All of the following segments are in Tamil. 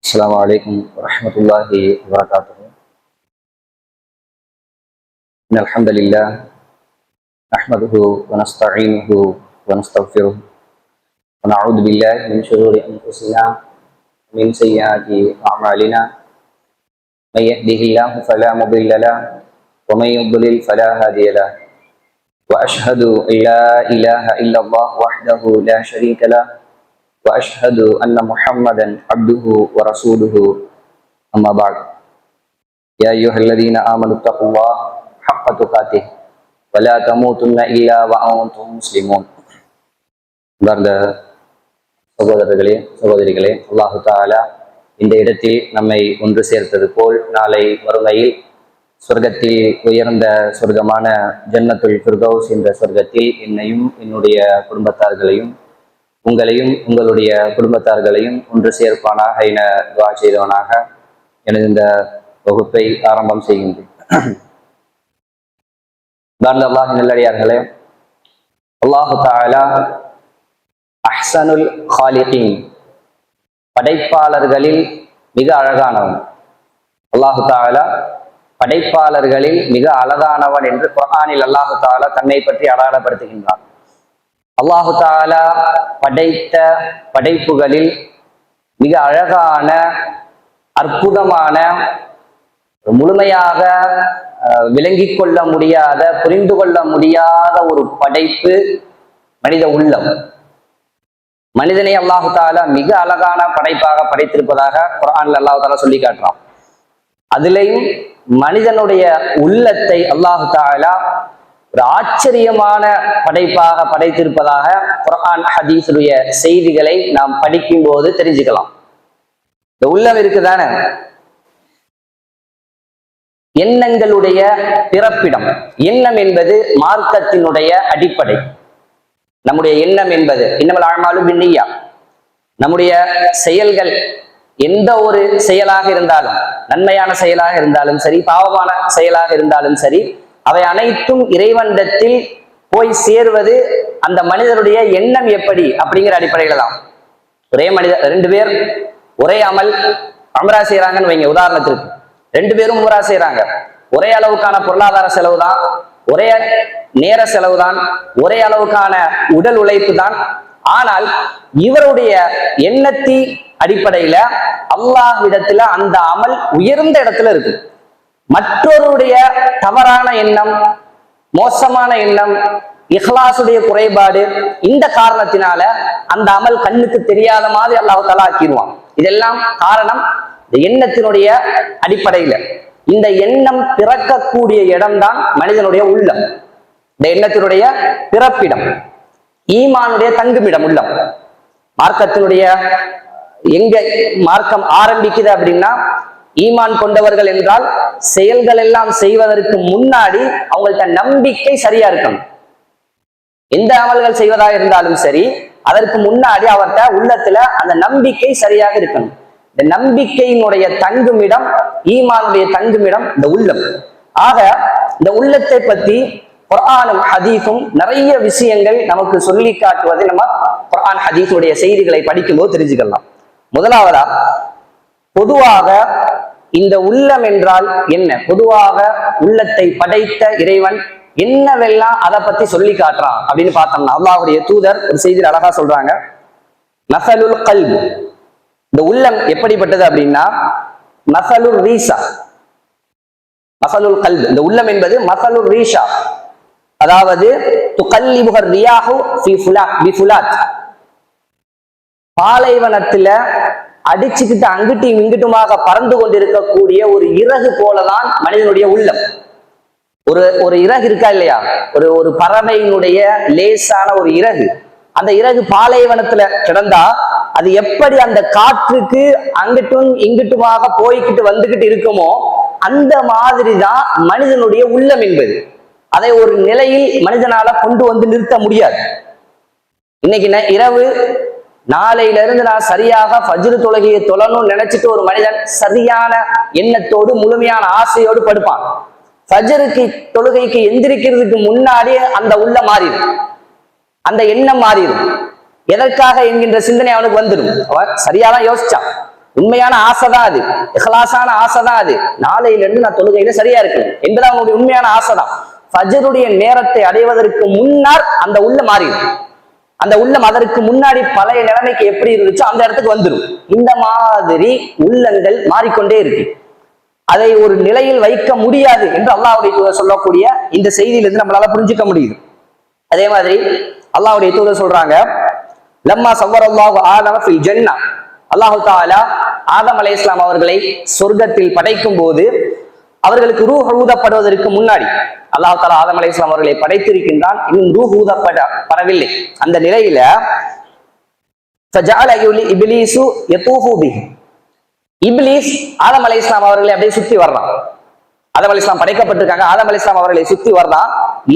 السلام عليكم ورحمة الله وبركاته. إن الحمد لله نحمده ونستعينه ونستغفره ونعوذ بالله من شرور أنفسنا ومن سيئات أعمالنا. من يهده الله فلا مضل له ومن يضلل فلا هادي له. وأشهد أن لا إله إلا الله وحده لا شريك له وأشهد أن محمدا عبده ورسوله. أما بعد، يا أيها الذين آمنوا اتقوا الله حق تقاته ولا تموتن إلا وأنتم مسلمون. பார்ந்த சகோதரர்களே சகோதரிகளே, அல்லாஹு தஆலா இந்த இடத்தில் நம்மை ஒன்று சேர்த்தது போல் நாளை மறுமையில் சொர்க்கத்தில் உயர்ந்த சொர்க்கமான ஜன்னத்துல் ஃபிர்தௌஸ் என்ற சொர்க்கத்தில் என்னையும் என்னுடைய குடும்பத்தார்களையும் உங்களையும் உங்களுடைய குடும்பத்தார்களையும் ஒன்று சேர்ப்பானாக என துஆ செய்தவனாக எனது இந்த வகுப்பை ஆரம்பம் செய்கின்றேன். அல்லாஹ் நல்லடியார்களே, அல்லாஹு தஆலா அஹ்ஸனுல் காலிகீன், படைப்பாளர்களில் மிக அழகானவன். அல்லாஹு தஆலா படைப்பாளர்களில் மிக அழகானவன் என்று குர்ஆனில் அல்லாஹு தஆலா தன்னை பற்றி அடையாளப்படுத்துகின்றான். அல்லாஹு தஆலா படைத்த படைப்புகளில் மிக அழகான அற்புதமான முழுமையாக விளங்கிக் கொள்ள முடியாத புரிந்து கொள்ள முடியாத ஒரு படைப்பு மனித உள்ளம். மனிதனை அல்லாஹு தஆலா மிக அழகான படைப்பாக படைத்திருப்பதாக குர்ஆன்ல அல்லாஹு தஆலா சொல்லி காட்டுறான். அதிலேயும் மனிதனுடைய உள்ளத்தை அல்லாஹு தஆலா ஒரு ஆச்சரியமான படைப்பாக படைத்திருப்பதாக குர்ஆன் ஹதீஸுடைய செய்திகளை நாம் படிக்கும் போது தெரிஞ்சுக்கலாம். இந்த உள்ளம் இருக்குதானே, எண்ணங்களுடைய பிறப்பிடம். எண்ணம் என்பது மார்க்கத்தினுடைய அடிப்படை. நம்முடைய எண்ணம் என்பது இன்னமல் அஅமாலு பின்னிய்யா. நம்முடைய செயல்கள் எந்த ஒரு செயலாக இருந்தாலும், நன்மையான செயலாக இருந்தாலும் சரி, பாவமான செயலாக இருந்தாலும் சரி, அவை அனைத்தும் இறைவனிடத்தில் போய் சேர்வது அந்த மனிதனுடைய எண்ணம் எப்படி அப்படிங்கிற அடிப்படையில தான். ஒரே மனிதர், ரெண்டு பேர் ஒரே அமரா செய்யறாங்கன்னு வைங்க. உதாரணத்திற்கு ரெண்டு பேரும் உமரா செய்யறாங்க. ஒரே அளவுக்கான பொருளாதார செலவு தான், ஒரே நேர செலவு தான், ஒரே அளவுக்கான உடல் உழைப்பு தான். ஆனால் இவருடைய எண்ணத்தின் அடிப்படையில அல்லாஹ்விடத்துல அந்த அமல் உயர்ந்த இடத்துல இருக்கு. மற்றொருடைய தவறான எண்ணம், மோசமான எண்ணம், இஹ்லாசுடைய குறைபாடு, இந்த காரணத்தினால அந்த அமல் கண்ணுக்கு தெரியாத மாதிரி அல்லாஹ் தஆலா ஆக்கிடுவான். இதெல்லாம் காரணம் இந்த எண்ணத்தினுடைய அடிப்படையில. இந்த எண்ணம் பிறக்கக்கூடிய இடம்தான் மனிதனுடைய உள்ளம். இந்த எண்ணத்தினுடைய பிறப்பிடம், ஈமானுடைய தங்குமிடம் உள்ளம். மார்க்கத்தினுடைய எங்க மார்க்கம் ஆரம்பிக்குது அப்படின்னா, ஈமான் கொண்டவர்கள் என்றால் செயல்கள் எல்லாம் செய்வதற்கு முன்னாடி அவங்கள்ட்ட நம்பிக்கை சரியா இருக்கணும். எந்த அமல்கள் செய்வதாக இருந்தாலும் சரி, அதற்கு முன்னாடி அவர்கிட்ட உள்ளத்துல அந்த நம்பிக்கை சரியாக இருக்கணும். இந்த நம்பிக்கையினுடைய தங்குமிடம், ஈமானுடைய தங்குமிடம் இந்த உள்ளம். ஆக இந்த உள்ளத்தை பத்தி குர்ஆனும் ஹதீஸும் நிறைய விஷயங்கள் நமக்கு சொல்லி காட்டுவதை நம்ம குர்ஆன் ஹதீஸுடைய செய்திகளை படிக்கும்போது தெரிஞ்சுக்கலாம். முதலாவதா, பொதுவாக இந்த உள்ளம் என்றால் என்ன? பொதுவாக உள்ளத்தை படைத்த இறைவன் என்னவெல்லாம் அதை பத்தி சொல்லி காட்டுறான் அப்படின்னு பார்த்தோம்னா, அல்லாஹ்வுடைய தூதர் ஒரு செய்தியில் அழகா சொல்றாங்க, மஸலுல் கல்ப், இந்த உள்ளம் எப்படிப்பட்டது அப்படின்னா மஸலுர் ரீஷா. மஸலுல் கல்ப், இந்த உள்ளம் என்பது மஸலுர் ரீஷா, அதாவது துகல்லிபுஹர் ரியாஹு ஃபீ ஃபுலாத். பாலைவனத்துல அடிச்சுக்கிட்டு அங்கிட்டும் இங்கிட்டுமாக பறந்து கொண்டிருக்கக்கூடிய ஒரு இறகு போலதான் மனிதனுடைய உள்ளம். ஒரு இறகு இருக்கா இல்லையா, ஒரு பறவையினுடைய லேசான ஒரு இறகு. அந்த இறகு பாலைவனத்துல கிடந்தா அது எப்படி அந்த காற்றுக்கு அங்கிட்டும் இங்கிட்டுமாக போய்கிட்டு வந்துகிட்டு இருக்குமோ, அந்த மாதிரிதான் மனிதனுடைய உள்ளம் என்பது. அதை ஒரு நிலையில் மனிதனால கொண்டு வந்து நிறுத்த முடியாது. இன்னைக்கு இரவு நாளையில இருந்து நான் சரியாக ஃபஜ்ர் தொழுகையை தொழணும்னு நினைச்சிட்டு ஒரு மனிதன் சரியான எண்ணத்தோடு முழுமையான ஆசையோடு படுப்பான். ஃபஜ்ருக்கு தொழுகைக்கு எந்திரிக்கிறதுக்கு முன்னாடியே அந்த உள்ள மாறிடும், அந்த எண்ணம் மாறிடும். எதற்காக என்கின்ற சிந்தனை அவனுக்கு வந்துடும். அவன் சரியாதான் யோசிச்சான், உண்மையான ஆசைதான் அது, இஹ்லாஸான ஆசைதான் அது. நாளையில இருந்து நான் தொழுகையில சரியா இருக்கணும் என்பது அவனுடைய உண்மையான ஆசைதான். ஃபஜ்ருடைய நேரத்தை அடைவதற்கு முன்னால் அந்த உள்ள மாறிடும். அந்த உள்ளம் அதற்கு முன்னாடி பழைய நிலைமைக்கு எப்படி இருந்துச்சோ அந்த இடத்துக்கு வந்துடும். இந்த மாதிரி உள்ளங்கள் மாறிக்கொண்டே இருக்கு. அதை ஒரு நிலையில் வைக்க முடியாது என்று அல்லாஹ்வுடைய தூதர் சொல்லக்கூடிய இந்த செய்தியிலிருந்து நம்மளால புரிஞ்சுக்க முடியுது. அதே மாதிரி அல்லாஹ்வுடைய தூதர் சொல்றாங்க, லம்மா சவ்வரல்லாஹு ஆதம ஃபில் ஜன்னah, அல்லாஹு தஆலா ஆதம் அலைஹிஸ்ஸலாம் அவர்களை சொர்க்கத்தில் படைக்கும் போது அவர்களுக்கு ரூஹ் ஊதப்படுவதற்கு முன்னாடி அல்லாஹு தஆலா ஆதம் அலைஹிஸ்ஸலாம் அவர்களை படைத்திருக்கின்றான். இன்னும் ரூஹ் ஊதப்படவில்லை. அந்த நிலையில ஃபஜஅல இப்லீசு யதூஃபு பிஹி, இப்லீஸ் ஆதம் அலைஹிஸ்ஸலாம் அவர்களை அப்படியே சுத்தி வர்றான். ஆதம் அலைஹிஸ்ஸலாம் படைக்கப்பட்டிருக்காங்க, ஆதம் அலைஹிஸ்ஸலாம் அவர்களை சுத்தி வர்றான்.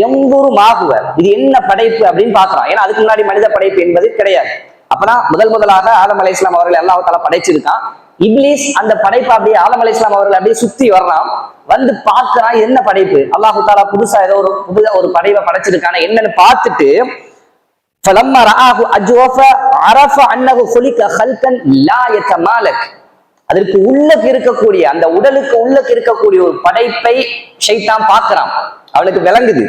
எம்புரு மாகுவ, இது என்ன படைப்பு அப்படின்னு பாக்குறான். ஏன்னா அதுக்கு முன்னாடி மனித படைப்பு என்பது கிடையாது. அப்பதான் முதலாக ஆதம் அலைஹிஸ்ஸலாம் அவர்களை அல்லாஹ் தஆலா படைச்சிருக்கான். இப்லீஸ் அந்த படைப்பை அப்படியே ஆதம் அலைஹிஸ்ஸலாம் அவர்களை அப்படியே சுத்தி வர்றான். வந்து பார்க்கிறான், என்ன படைப்பு, அல்லாஹ் தஆலா புதுசா ஏதோ ஒரு படைப்பை படைச்சிருக்கான என்னன்னு பார்த்துட்டு ஃபலம்மா ரஆஹு அஜ்வஃப அரஃப அன்னஹு குலிக ஹல்கன் லா யதமாலக், அதற்கு உள்ளக்கு இருக்கக்கூடிய அந்த உடலுக்கு உள்ளக்கு இருக்கக்கூடிய ஒரு படைப்பை ஷைத்தான் பார்க்கிறான். அவனுக்கு விளங்குது,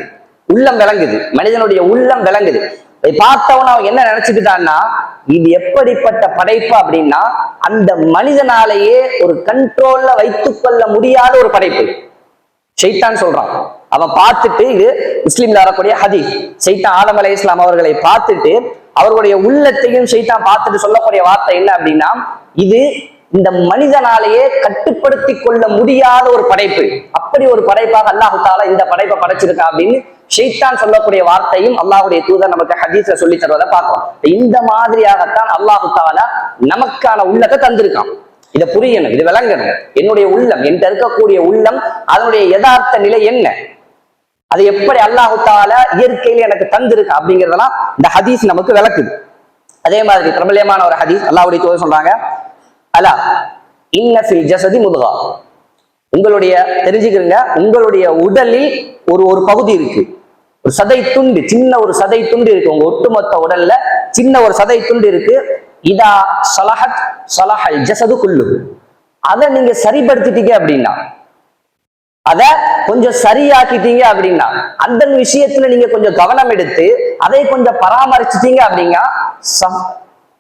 உள்ளம் விளங்குது, மனிதனுடைய உள்ளம் விளங்குது. இதை பார்த்தவன அவன் என்ன நினைச்சுக்கிட்டான்னா, இது எப்படிப்பட்ட படைப்பு அப்படின்னா அந்த மனிதனாலேயே ஒரு கண்ட்ரோல்ல வைத்துக் கொள்ள முடியாத ஒரு படைப்பு. ஷைத்தான் சொல்றான். அவன் பார்த்துட்டு, இது முஸ்லிம்ல வரக்கூடிய ஹதீஸ், ஷைத்தான் ஆதம் அலைஹிஸ்ஸலாம் அவர்களை பார்த்துட்டு அவர்களுடைய உள்ளத்தையும் ஷைத்தான் பார்த்துட்டு சொல்லக்கூடிய வார்த்தை என்ன அப்படின்னா, இது இந்த மனிதனாலேயே கட்டுப்படுத்தி கொள்ள முடியாத ஒரு படைப்பு, அப்படி ஒரு படைப்பாக அல்லாஹ் தஆலா இந்த படைப்பை படைச்சிருக்கா அப்படின்னு ஷைத்தான் சொல்லக்கூடிய வார்த்தையும் அல்லாஹ்வுடைய தூதர் நமக்கு ஹதீஸ்ல சொல்லி தருவதை பார்க்கலாம். இந்த மாதிரியாகத்தான் அல்லாஹ் தஆலா நமக்கான உள்ளத்தை தந்திருக்கான். இதை புரியணும், இது விளங்கணும். என்னுடைய உள்ளம், என்கிட்ட இருக்கக்கூடிய உள்ளம், அதனுடைய யதார்த்த நிலை என்ன, அது எப்படி அல்லாஹ் தஆலா இயற்கையில எனக்கு தந்திருக்கா அப்படிங்கிறதெல்லாம் இந்த ஹதீஸ் நமக்கு விளக்குது. அதே மாதிரி பிரபல்யமான ஒரு ஹதீஸ், அல்லாஹ்வுடைய தூதர் சொல்றாங்க, அலா இன்ன ஃபில் ஜஸதி முத்கா, உங்களுடைய தெரிஞ்சுக்கிறீங்க, உங்களுடைய உடலில் ஒரு பகுதி இருக்கு, ஒரு சதை துண்டு, சின்ன ஒரு சதை துண்டு இருக்கு. உங்க ஒட்டுமொத்த உடல்ல சின்ன ஒரு சதை துண்டு இருக்கு. இதா ஸலஹத் ஸலஹல் ஜஸது குல்லுஹு, அதை நீங்க சரிப்படுத்திட்டீங்க அப்படின்னா, அத கொஞ்சம் சரியாக்கிட்டீங்க அப்படின்னா, அந்த விஷயத்துல நீங்க கொஞ்சம் கவனம் எடுத்து அதை கொஞ்சம் பராமரிச்சிட்டீங்க அப்படின்னா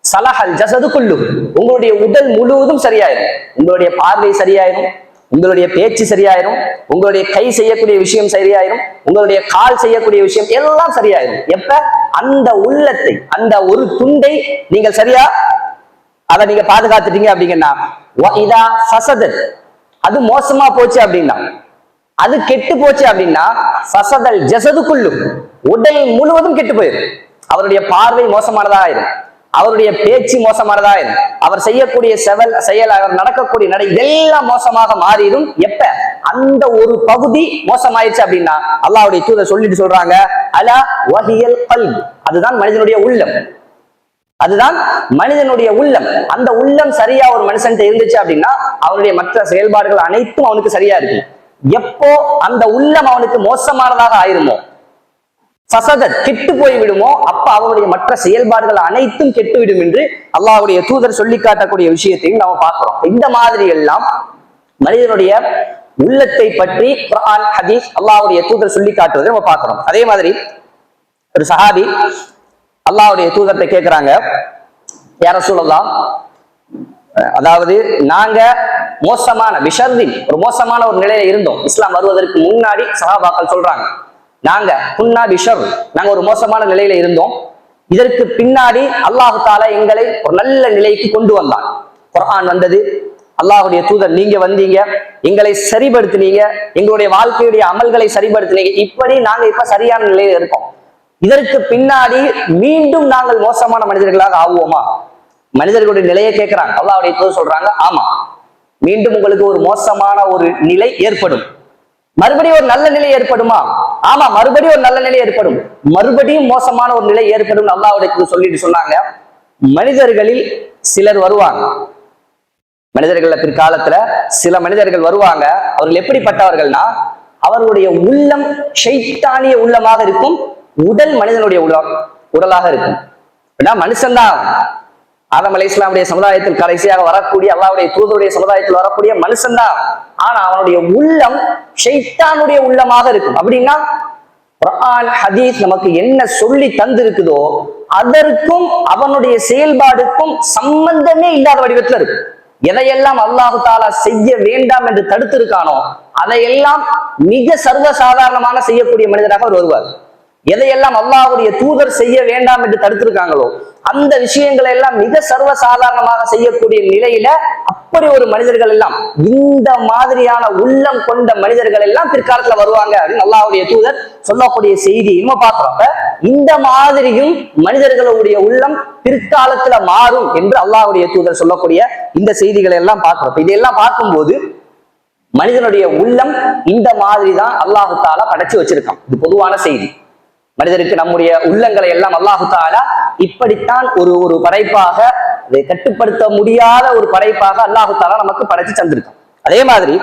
ஸலஹல் ஜஸது குல்லுஹு, உங்களுடைய உடல் முழுவதும் சரியாயிரும். உங்களுடைய பார்வை சரியாயிரும், உங்களுடைய பேச்சு சரியாயிரும், உங்களுடைய கை செய்யக்கூடிய விஷயம் சரியாயிரும், உங்களுடைய கால் செய்யக்கூடிய விஷயம் எல்லாம் சரியாயிரும். எப்ப அந்த உள்ளத்தை, அந்த ஒரு துண்டை நீங்கள் சரியா அதை நீங்க பாதுகாத்துட்டீங்க அப்படிங்கன்னா, இதா ஃபஸதத், அது மோசமா போச்சு அப்படின்னா, அது கெட்டு போச்சு அப்படின்னா, ஃபஸதல் ஜஸது குல்லு, உடல் முழுவதும் கெட்டு போயிடும். அவருடைய பார்வை மோசமானதா ஆயிரும், அவருடைய பேச்சு மோசமானதா இருக்கும், அவர் செய்யக்கூடிய செயல், அவர் நடக்கக்கூடிய நடை இதெல்லாம் மோசமாக மாறிடும். எப்ப அந்த ஒரு பகுதி மோசமாயிருச்சு அப்படின்னா, அல்லாஹ்வுடைய தூதர் சொல்லிட்டு சொல்றாங்க, அலா வஹியல் கல்ப், அதுதான் மனிதனுடைய உள்ளம், அதுதான் மனிதனுடைய உள்ளம். அந்த உள்ளம் சரியா ஒரு மனுஷன் இருந்துச்சு அப்படின்னா அவனுடைய மற்ற செயல்பாடுகள் அனைத்தும் அவனுக்கு சரியா இருக்கு. எப்போ அந்த உள்ளம் அவனுக்கு மோசமானதாக ஆயிருமோ, ஃபஸதத் கெட்டு போய் விடுமோ, அப்ப அவனுடைய மற்ற செயல்பாடுகள் அனைத்தும் கெட்டுவிடும் என்று அல்லாஹ்வுடைய தூதர் சொல்லி காட்டக்கூடிய விஷயத்தையும் நாம பார்க்கிறோம். இந்த மாதிரி எல்லாம் மனிதனுடைய உள்ளத்தை பற்றி குர்ஆன், ஹதீஸ், அல்லாஹ்வுடைய தூதர் சொல்லி காட்டுவதை நம்ம பார்க்கிறோம். அதே மாதிரி ஒரு சஹாபி அல்லாஹ்வுடைய தூதர்கிட்ட கேட்கிறாங்க, யா ரசூலல்லாஹ், அதாவது நாங்க மோசமான விஷர்தின், ஒரு மோசமான ஒரு நிலையில இருந்தோம். இஸ்லாம் வருவதற்கு முன்னாடி சஹாபாக்கள் சொல்றாங்க, நாங்க குன்னா பிஷர், நாங்க ஒரு மோசமான நிலையில இருந்தோம். இதற்கு பின்னாடி அல்லாஹ் தஆலா எங்களை ஒரு நல்ல நிலைக்கு கொண்டு வந்தான். குர்ஆன் வந்தது, அல்லாஹ்வுடைய தூதர் நீங்க வந்தீங்க, எங்களை சரிபடுத்தினீங்க, எங்களுடைய வாழ்க்கையுடைய அமல்களை சரிபடுத்தினீங்க. இப்படி நாங்க இப்ப சரியான நிலையில இருக்கோம். இதற்கு பின்னாடி மீண்டும் நாங்கள் மோசமான மனிதர்களாக ஆகுவோமா? மனிதர்களுடைய நிலையை கேட்கிறாங்க. அல்லாஹ்வுடைய தூதர் சொல்றாங்க, ஆமா, மீண்டும் உங்களுக்கு ஒரு மோசமான ஒரு நிலை ஏற்படும். மறுபடியும் ஒரு நல்ல நிலை ஏற்படுமா? ஆமா, மறுபடியும் ஒரு நல்ல நிலை ஏற்படும். மறுபடியும் மோசமான ஒரு நிலை ஏற்படும் அல்லாஹ்வுடைய சொல்லிட்டு சொன்னாங்க, மனிதர்களில் சிலர் வருவாங்க. மனிதர்கள பிற்காலத்துல சில மனிதர்கள் வருவாங்க. அவர்கள் எப்படிப்பட்டவர்கள்னா, அவர்களுடைய உள்ளம் ஷைத்தானிய உள்ளமாக இருக்கும், உடல் மனிதனுடைய உடலாக இருக்கும். மனுஷன்தான், ஆதம் அலைஹிஸ்ஸலாமுடைய சமுதாயத்தில் கடைசியாக வரக்கூடிய அல்லாஹ்வுடைய தூதருடைய சமுதாயத்தில் வரக்கூடிய மனுஷன் தான். ஆனா அவனுடைய உள்ளம் ஷைத்தானுடைய உள்ளமாக இருக்கும். அப்படின்னா குர்ஆன் ஹதீஸ் நமக்கு என்ன சொல்லி தந்திருக்குதோ அதற்கும் அவனுடைய செயல்பாடுக்கும் சம்பந்தமே இல்லாத வடிவத்துல இருக்கு. எதையெல்லாம் அல்லாஹு தாலா செய்ய வேண்டாம் என்று தடுத்திருக்கானோ அதையெல்லாம் மிக சர்வசாதாரணமான செய்யக்கூடிய மனிதராக அவர் வருவார். எதையெல்லாம் அல்லாஹ்வுடைய தூதர் செய்ய வேண்டாம் என்று தடுத்திருக்காங்களோ அந்த விஷயங்களை எல்லாம் மிக சர்வசாதாரணமாக செய்யக்கூடிய நிலையில அப்படி ஒரு மனிதர்கள் எல்லாம், இந்த மாதிரியான உள்ளம் கொண்ட மனிதர்கள் எல்லாம் பிற்காலத்துல வருவாங்க அப்படின்னு அல்லாஹ்வுடைய தூதர் சொல்லக்கூடிய செய்தி நம்ம பார்க்கிறோம். இந்த மாதிரியும் மனிதர்களுடைய உள்ளம் பிற்காலத்துல மாறும் என்று அல்லாஹ்வுடைய தூதர் சொல்லக்கூடிய இந்த செய்திகளை எல்லாம் பார்க்கிறோம். இதையெல்லாம் பார்க்கும்போது மனிதனுடைய உள்ளம் இந்த மாதிரி தான் அல்லாஹு தாலா படைச்சு வச்சிருக்கான். இது பொதுவான செய்தி. மனிதருக்கு நம்முடைய உள்ளங்களை எல்லாம் அல்லாஹு தாலா இப்படித்தான் ஒரு படைப்பாக, அதை கட்டுப்படுத்த முடியாத ஒரு படைப்பாக அல்லாஹு தாலா நமக்கு படைச்சு தந்திருக்கான். அதே மாதிரி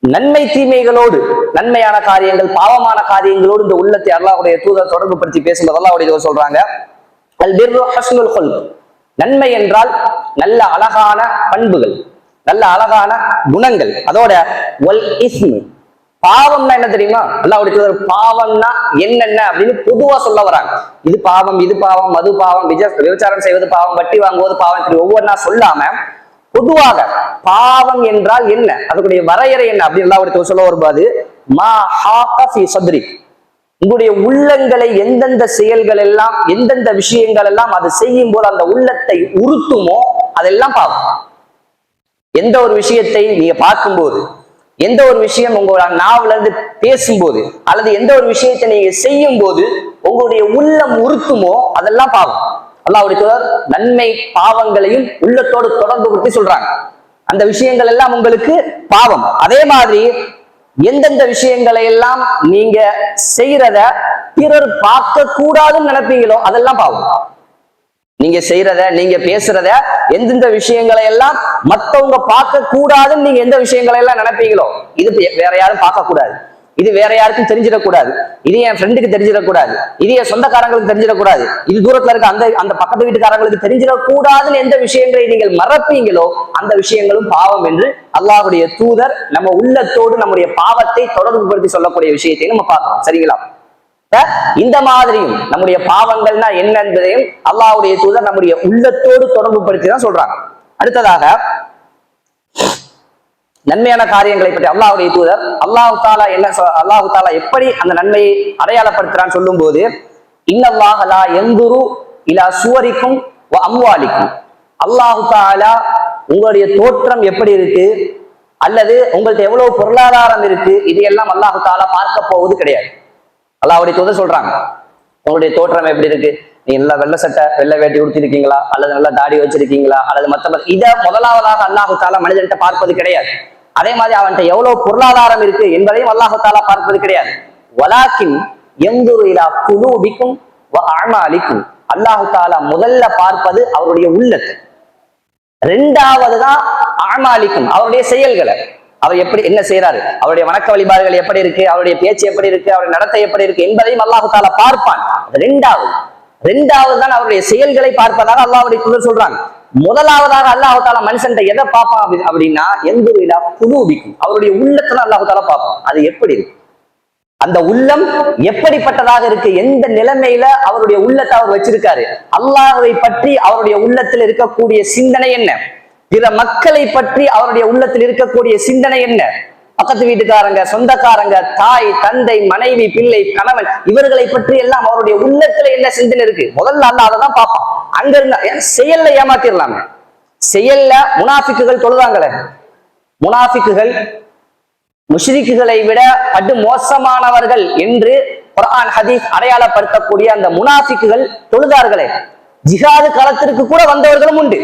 நன்மை தீமைகளோடு, நன்மையான காரியங்கள் பாவமான காரியங்களோடு இந்த உள்ளத்தை அல்லாஹ்வுடைய தூதர் தொடர்பு படுத்தி பேசும்போது அல்லாஹ்வுடைய சொல்றாங்க, அல் பிர்ரு ஹஸ்னுல் குல்க். நன்மை என்றால் நல்ல அழகான பண்புகள், நல்ல அழகான குணங்கள். அதோட வல் இஸ்மு, பாவம்னா என்ன தெரியுமா? அல்லாஹ்வுடைய தூதர் பாவம்னா என்னென்ன அப்படின்னு பொதுவா சொல்ல வராங்க. இது பாவம், இது பாவம், மது பாவம், விபச்சாரம் செய்வது பாவம், வட்டி வாங்குவது பாவம், இப்படி ஒவ்வொன்றா சொல்லாம பொதுவாக பாவம் என்றால் என்ன, அதுக்குடைய வரையறை என்ன அப்படின்னு அல்லாஹ்வுடைய தூதர் சொல்ல வரும்போது, மா ஹாக ஃபீ ஸத்ரிக், உங்களுடைய உள்ளங்களை எந்தெந்த செயல்கள் எல்லாம், எந்தெந்த விஷயங்கள் எல்லாம் அது செய்யும் போது அந்த உள்ளத்தை உறுத்துமோ அதெல்லாம் பாவம். எந்த ஒரு விஷயத்தை நீங்க பார்க்கும்போது, எந்த ஒரு விஷயம் உங்களோட நாவல இருந்து பேசும்போது, அல்லது எந்த ஒரு விஷயத்தை நீங்க செய்யும் போது உங்களுடைய உள்ளம் உறுத்துமோ அதெல்லாம் பாவம். அல்லாஹ்வுடைய தூதர் நன்மை பாவங்களையும் உள்ளத்தோடு தொடர்பு படுத்தி சொல்றாங்க. அந்த விஷயங்கள் எல்லாம் உங்களுக்கு பாவம். அதே மாதிரி எந்தெந்த விஷயங்களை எல்லாம் நீங்க செய்யறத பிறர் பார்க்க கூடாதுன்னு நினைப்பீங்களோ அதெல்லாம் பாவம். நீங்க செய்யறத, நீங்க பேசுறத, எந்தெந்த விஷயங்களை எல்லாம் மத்தவங்க பார்க்க கூடாதுன்னு நீங்க எந்த விஷயங்களை எல்லாம் நினைப்பீங்களோ, இது வேற யாரும் பார்க்க கூடாது, இது வேற யாருக்கும் தெரிஞ்சிடக்கூடாது, இது என் ஃப்ரெண்டுக்கு தெரிஞ்சிடக்கூடாது, இது என் சொந்தக்காரங்களுக்கு தெரிஞ்சிடக்கூடாது, இது தூரத்துல இருக்க அந்த பக்கத்து வீட்டுக்காரங்களுக்கு தெரிஞ்சிடக்கூடாதுன்னு எந்த விஷயங்களை நீங்கள் மறப்பீங்களோ அந்த விஷயங்களும் பாவம் என்று அல்லாஹ்வுடைய தூதர் நம்ம உள்ளத்தோடு நம்முடைய பாவத்தை தொடர்பு படுத்தி சொல்லக்கூடிய விஷயத்தை நம்ம பார்க்கிறோம். சரிங்களா? இந்த மாதிரியும் நம்முடைய பாவங்கள்னா என்ன என்பதையும் அல்லாஹ்வுடைய தூதர் நம்முடைய உள்ளத்தோடு தொடர்பு படுத்தி தான் சொல்றாங்க. அடுத்ததாக நன்மையான காரியங்களை பற்றி அல்லாஹ்வுடைய தூதர் அல்லாஹ் தாலா எப்படி அந்த நன்மையை அடையாளப்படுத்துறான்னு சொல்லும் போது, இன்னல்லாஹ லா யன்துரு இலா சுவரிக்கும் வ அம்வாலிக்கும், அல்லாஹ் தாலா உங்களுடைய தோற்றம் எப்படி இருக்கு அல்லது உங்களுக்கு எவ்வளவு பொருளாதாரம் இருக்கு இதையெல்லாம் அல்லாஹ் தாலா பார்க்க போவது கிடையாது. அல்லாஹ்வுடைய தூதர் சொல்றாங்க, உங்களுடைய தோற்றம் எப்படி இருக்கு, நீ நல்லா வெள்ளை சட்டை வெள்ளை வேட்டி உடுத்திருக்கீங்களா, அல்லது நல்லா தாடி வச்சிருக்கீங்களா, அல்லது மற்ற இதை முதலாவதாக அல்லாஹ் தாலா மனிதன்கிட்ட பார்ப்பது கிடையாது. அதே மாதிரி அவன்கிட்ட எவ்வளவு பொருளாதாரம் இருக்கு என்பதையும் அல்லாஹ் தாலா பார்ப்பது கிடையாது. வலாக்கின் யன்துரு இலா குலூபிக்கும் வ அஅமாலிக்கும், அல்லாஹ் தாலா முதல்ல பார்ப்பது அவருடைய உள்ளத்தை, இரண்டாவதுதான் அஅமாலிக்கும் அவருடைய செயல்களை. அவர் எப்படி என்ன செய்யறாரு, அவருடைய வணக்க வழிபாடுகள் எப்படி இருக்கு, அவருடைய பேச்சு எப்படி இருக்கு, அவருடைய நடத்தை எப்படி இருக்கு என்பதையும் அல்லாஹ் தாலா பார்ப்பான். ரெண்டாவது தான் அவருடைய செயல்களை பார்ப்பதாக அல்லாஹ்வுடைய தூதர் சொல்றாங்க. முதலாவதாக அல்லாஹ் தாலா மனுஷன் எதை பார்ப்பான் அப்படின்னா, யன்துரு இலா குலூபிக்கும், அவருடைய உள்ளத்துல அல்லாஹ் தாலா பார்ப்பான். அது எப்படி இருக்கு, அந்த உள்ளம் எப்படிப்பட்டதாக இருக்கு, எந்த நிலைமையில அவருடைய உள்ளத்தை அவர் வச்சிருக்காரு, அல்லாஹ்வை பற்றி அவருடைய உள்ளத்தில் இருக்கக்கூடிய சிந்தனை என்ன, பிற மக்களை பற்றி அவருடைய உள்ளத்தில் இருக்கக்கூடிய சிந்தனை என்ன, பக்கத்து வீட்டுக்காரங்க, சொந்தக்காரங்க, தாய் தந்தை மனைவி பிள்ளை கணவன் இவர்களை பற்றி எல்லாம் அவருடைய உள்ளத்துல என்ன சிந்தனை இருக்கு, முதல்ல அல்லாஹ் அதை தான் பார்ப்பான். அங்க இருந்த செயல்ல ஏமாத்திரலாமே, செயல்ல முனாஃபிக்குகள் தொழுதாங்களே, முனாஃபிக்குகள் முஷ்ரிக்குகளை விட படு மோசமானவர்கள் என்று குர்ஆன் ஹதீஸ் அடையாளப்படுத்தக்கூடிய அந்த முனாஃபிக்குகள் தொழுதார்களே, ஜிஹாது களத்திற்கு கூட வந்தவர்களும் உண்டு.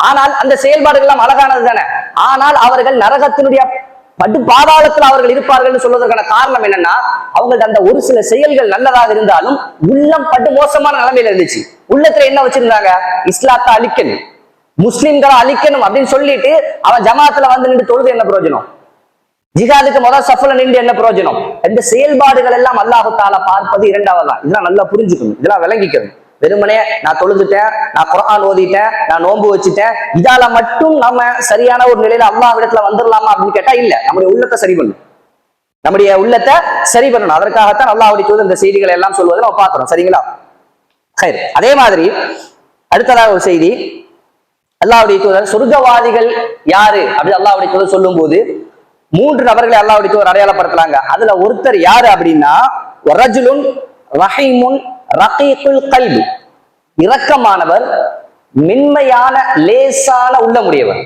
ஆனால் அந்த செயல்பாடுகள் எல்லாம் அழகானது தானே. ஆனால் அவர்கள் நரகத்தினுடைய படு பாதாளத்தில் அவர்கள் இருப்பார்கள் சொல்வதற்கான காரணம் என்னன்னா, அவங்கள்ட்ட அந்த ஒரு சில செயல்கள் நல்லதாக இருந்தாலும் உள்ளம் படு மோசமான நிலைமையில இருந்துச்சு. உள்ளத்துல என்ன வச்சிருந்தாங்க, இஸ்லாத்தை அழிக்கணும், முஸ்லிம்களை அழிக்கணும் அப்படின்னு சொல்லிட்டு அவன் ஜமாத்துல வந்து நின்று தொழுது என்ன பிரயோஜனம், ஜிஹாதுக்கு முதல் சஃபல நின்று என்ன பிரயோஜனம். இந்த செயல்பாடுகள் எல்லாம் அல்லாஹ் தஆலா பார்ப்பது இரண்டாவது தான். இதெல்லாம் நல்லா புரிஞ்சுக்கணும், இதெல்லாம் விளங்கிக்கணும். வெறுமனே நான் தொழுதுட்டேன், நான் குர்ஆன் ஓதிட்டேன், நான் நோன்பு வச்சுட்டேன், இதால மட்டும் நம்ம சரியான ஒரு நிலையில அல்லாஹ்விடத்துல வந்துடலாமா அப்படின்னு கேட்டா இல்ல. நம்முடைய உள்ளத்தை சரி பண்ணணும், நம்முடைய உள்ளத்தை சரி பண்ணணும். அதற்காகத்தான் அல்லாஹ்வுடைய தூதர் இந்த செய்திகளை எல்லாம் சொல்வதை நம்ம பார்க்கிறோம். சரிங்களா? அதே மாதிரி அடுத்ததாக ஒரு செய்தி, அல்லாஹ்வுடைய தூதர் சொர்க்கவாதிகள் யாரு அப்படின்னு அல்லாஹ்வுடைய தூதர் சொல்லும் போது 3 நபர்களை அல்லாஹ்வுடைய தூதர் அடையாளப்படுத்துறாங்க. அதுல ஒருத்தர் யாரு அப்படின்னா ரஜுலுன் ரஹீமுன் ரகீகுல் கல்பி, இரக்கமானவர், மென்மையான லேசான உள்ளமுடையவர்.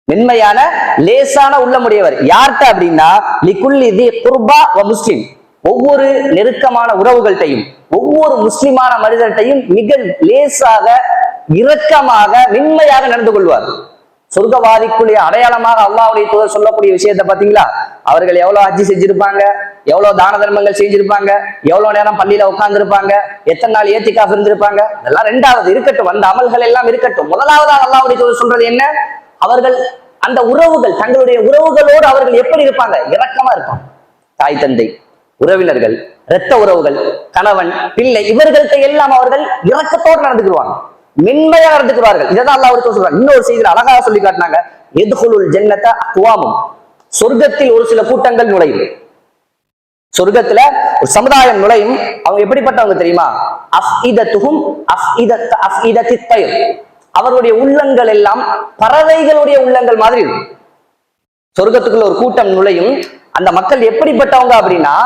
மென்மையான லேசான உள்ளமுடையவர் யார்கிட்ட அப்படின்னா லிகுல்லி தி குர்பா வ முஸ்லிம், ஒவ்வொரு நெருக்கமான உறவுகள்கிட்டையும் ஒவ்வொரு முஸ்லிமான மனிதர்கிட்டையும் மிக லேசாக இரக்கமாக மென்மையாக நடந்து கொள்வார். சொர்க்கவாதிக்குரிய அடையாளமாக அல்லாஹ்வுடைய தூதர் சொல்லக்கூடிய விஷயத்தை பாத்தீங்களா? அவர்கள் எவ்வளவு ஹஜ்ஜி செஞ்சிருப்பாங்க, எவ்வளவு தான தர்மங்கள் செஞ்சிருப்பாங்க, எவ்வளவு நேரம் பள்ளியில உட்கார்ந்து இருப்பாங்க, எத்தனை நாள் ஏத்திகாஃப் இருந்திருப்பாங்க, அதெல்லாம் ரெண்டாவது இருக்கட்டும், அந்த அமல்கள் எல்லாம் இருக்கட்டும். முதலாவதாக அல்லாஹ்வுடைய தூதர் சொல்றது என்ன? அவர்கள் அந்த உறவுகள், தங்களுடைய உறவுகளோடு அவர்கள் எப்படி இருப்பாங்க? இரக்கமா இருப்பாங்க. தாய் தந்தை, உறவினர்கள், இரத்த உறவுகள், கணவன், பிள்ளை, இவர்கள்ட்ட எல்லாம் அவர்கள் இரக்கத்தோடு நடந்துக்குவாங்க, மென்மையாக நடந்துக்கிறார்கள். இதைதான் அல்லாஹ் சொல்றாங்க. இன்னொரு செய்தியில் அழகாக சொல்லி காட்டினாங்க, எதுகுலுல் ஜன்னத அக்வாமும், சொர்க்கத்தில் ஒரு சில கூட்டங்கள் நுழையும். சொர்க்கத்துல ஒரு சமுதாயம் நுழையும். அவங்க எப்படிப்பட்டவங்க தெரியுமா? அஃஇதத்துஹும் அஃஇதத்தித் தய்ர், அவருடைய உள்ளங்கள் எல்லாம் பறவைகளுடைய உள்ளங்கள் மாதிரி இருக்கும். சொர்க்கத்துக்குள்ள ஒரு கூட்டம் நுழையும். அந்த மக்கள் எப்படிப்பட்டவங்க அப்படின்னா,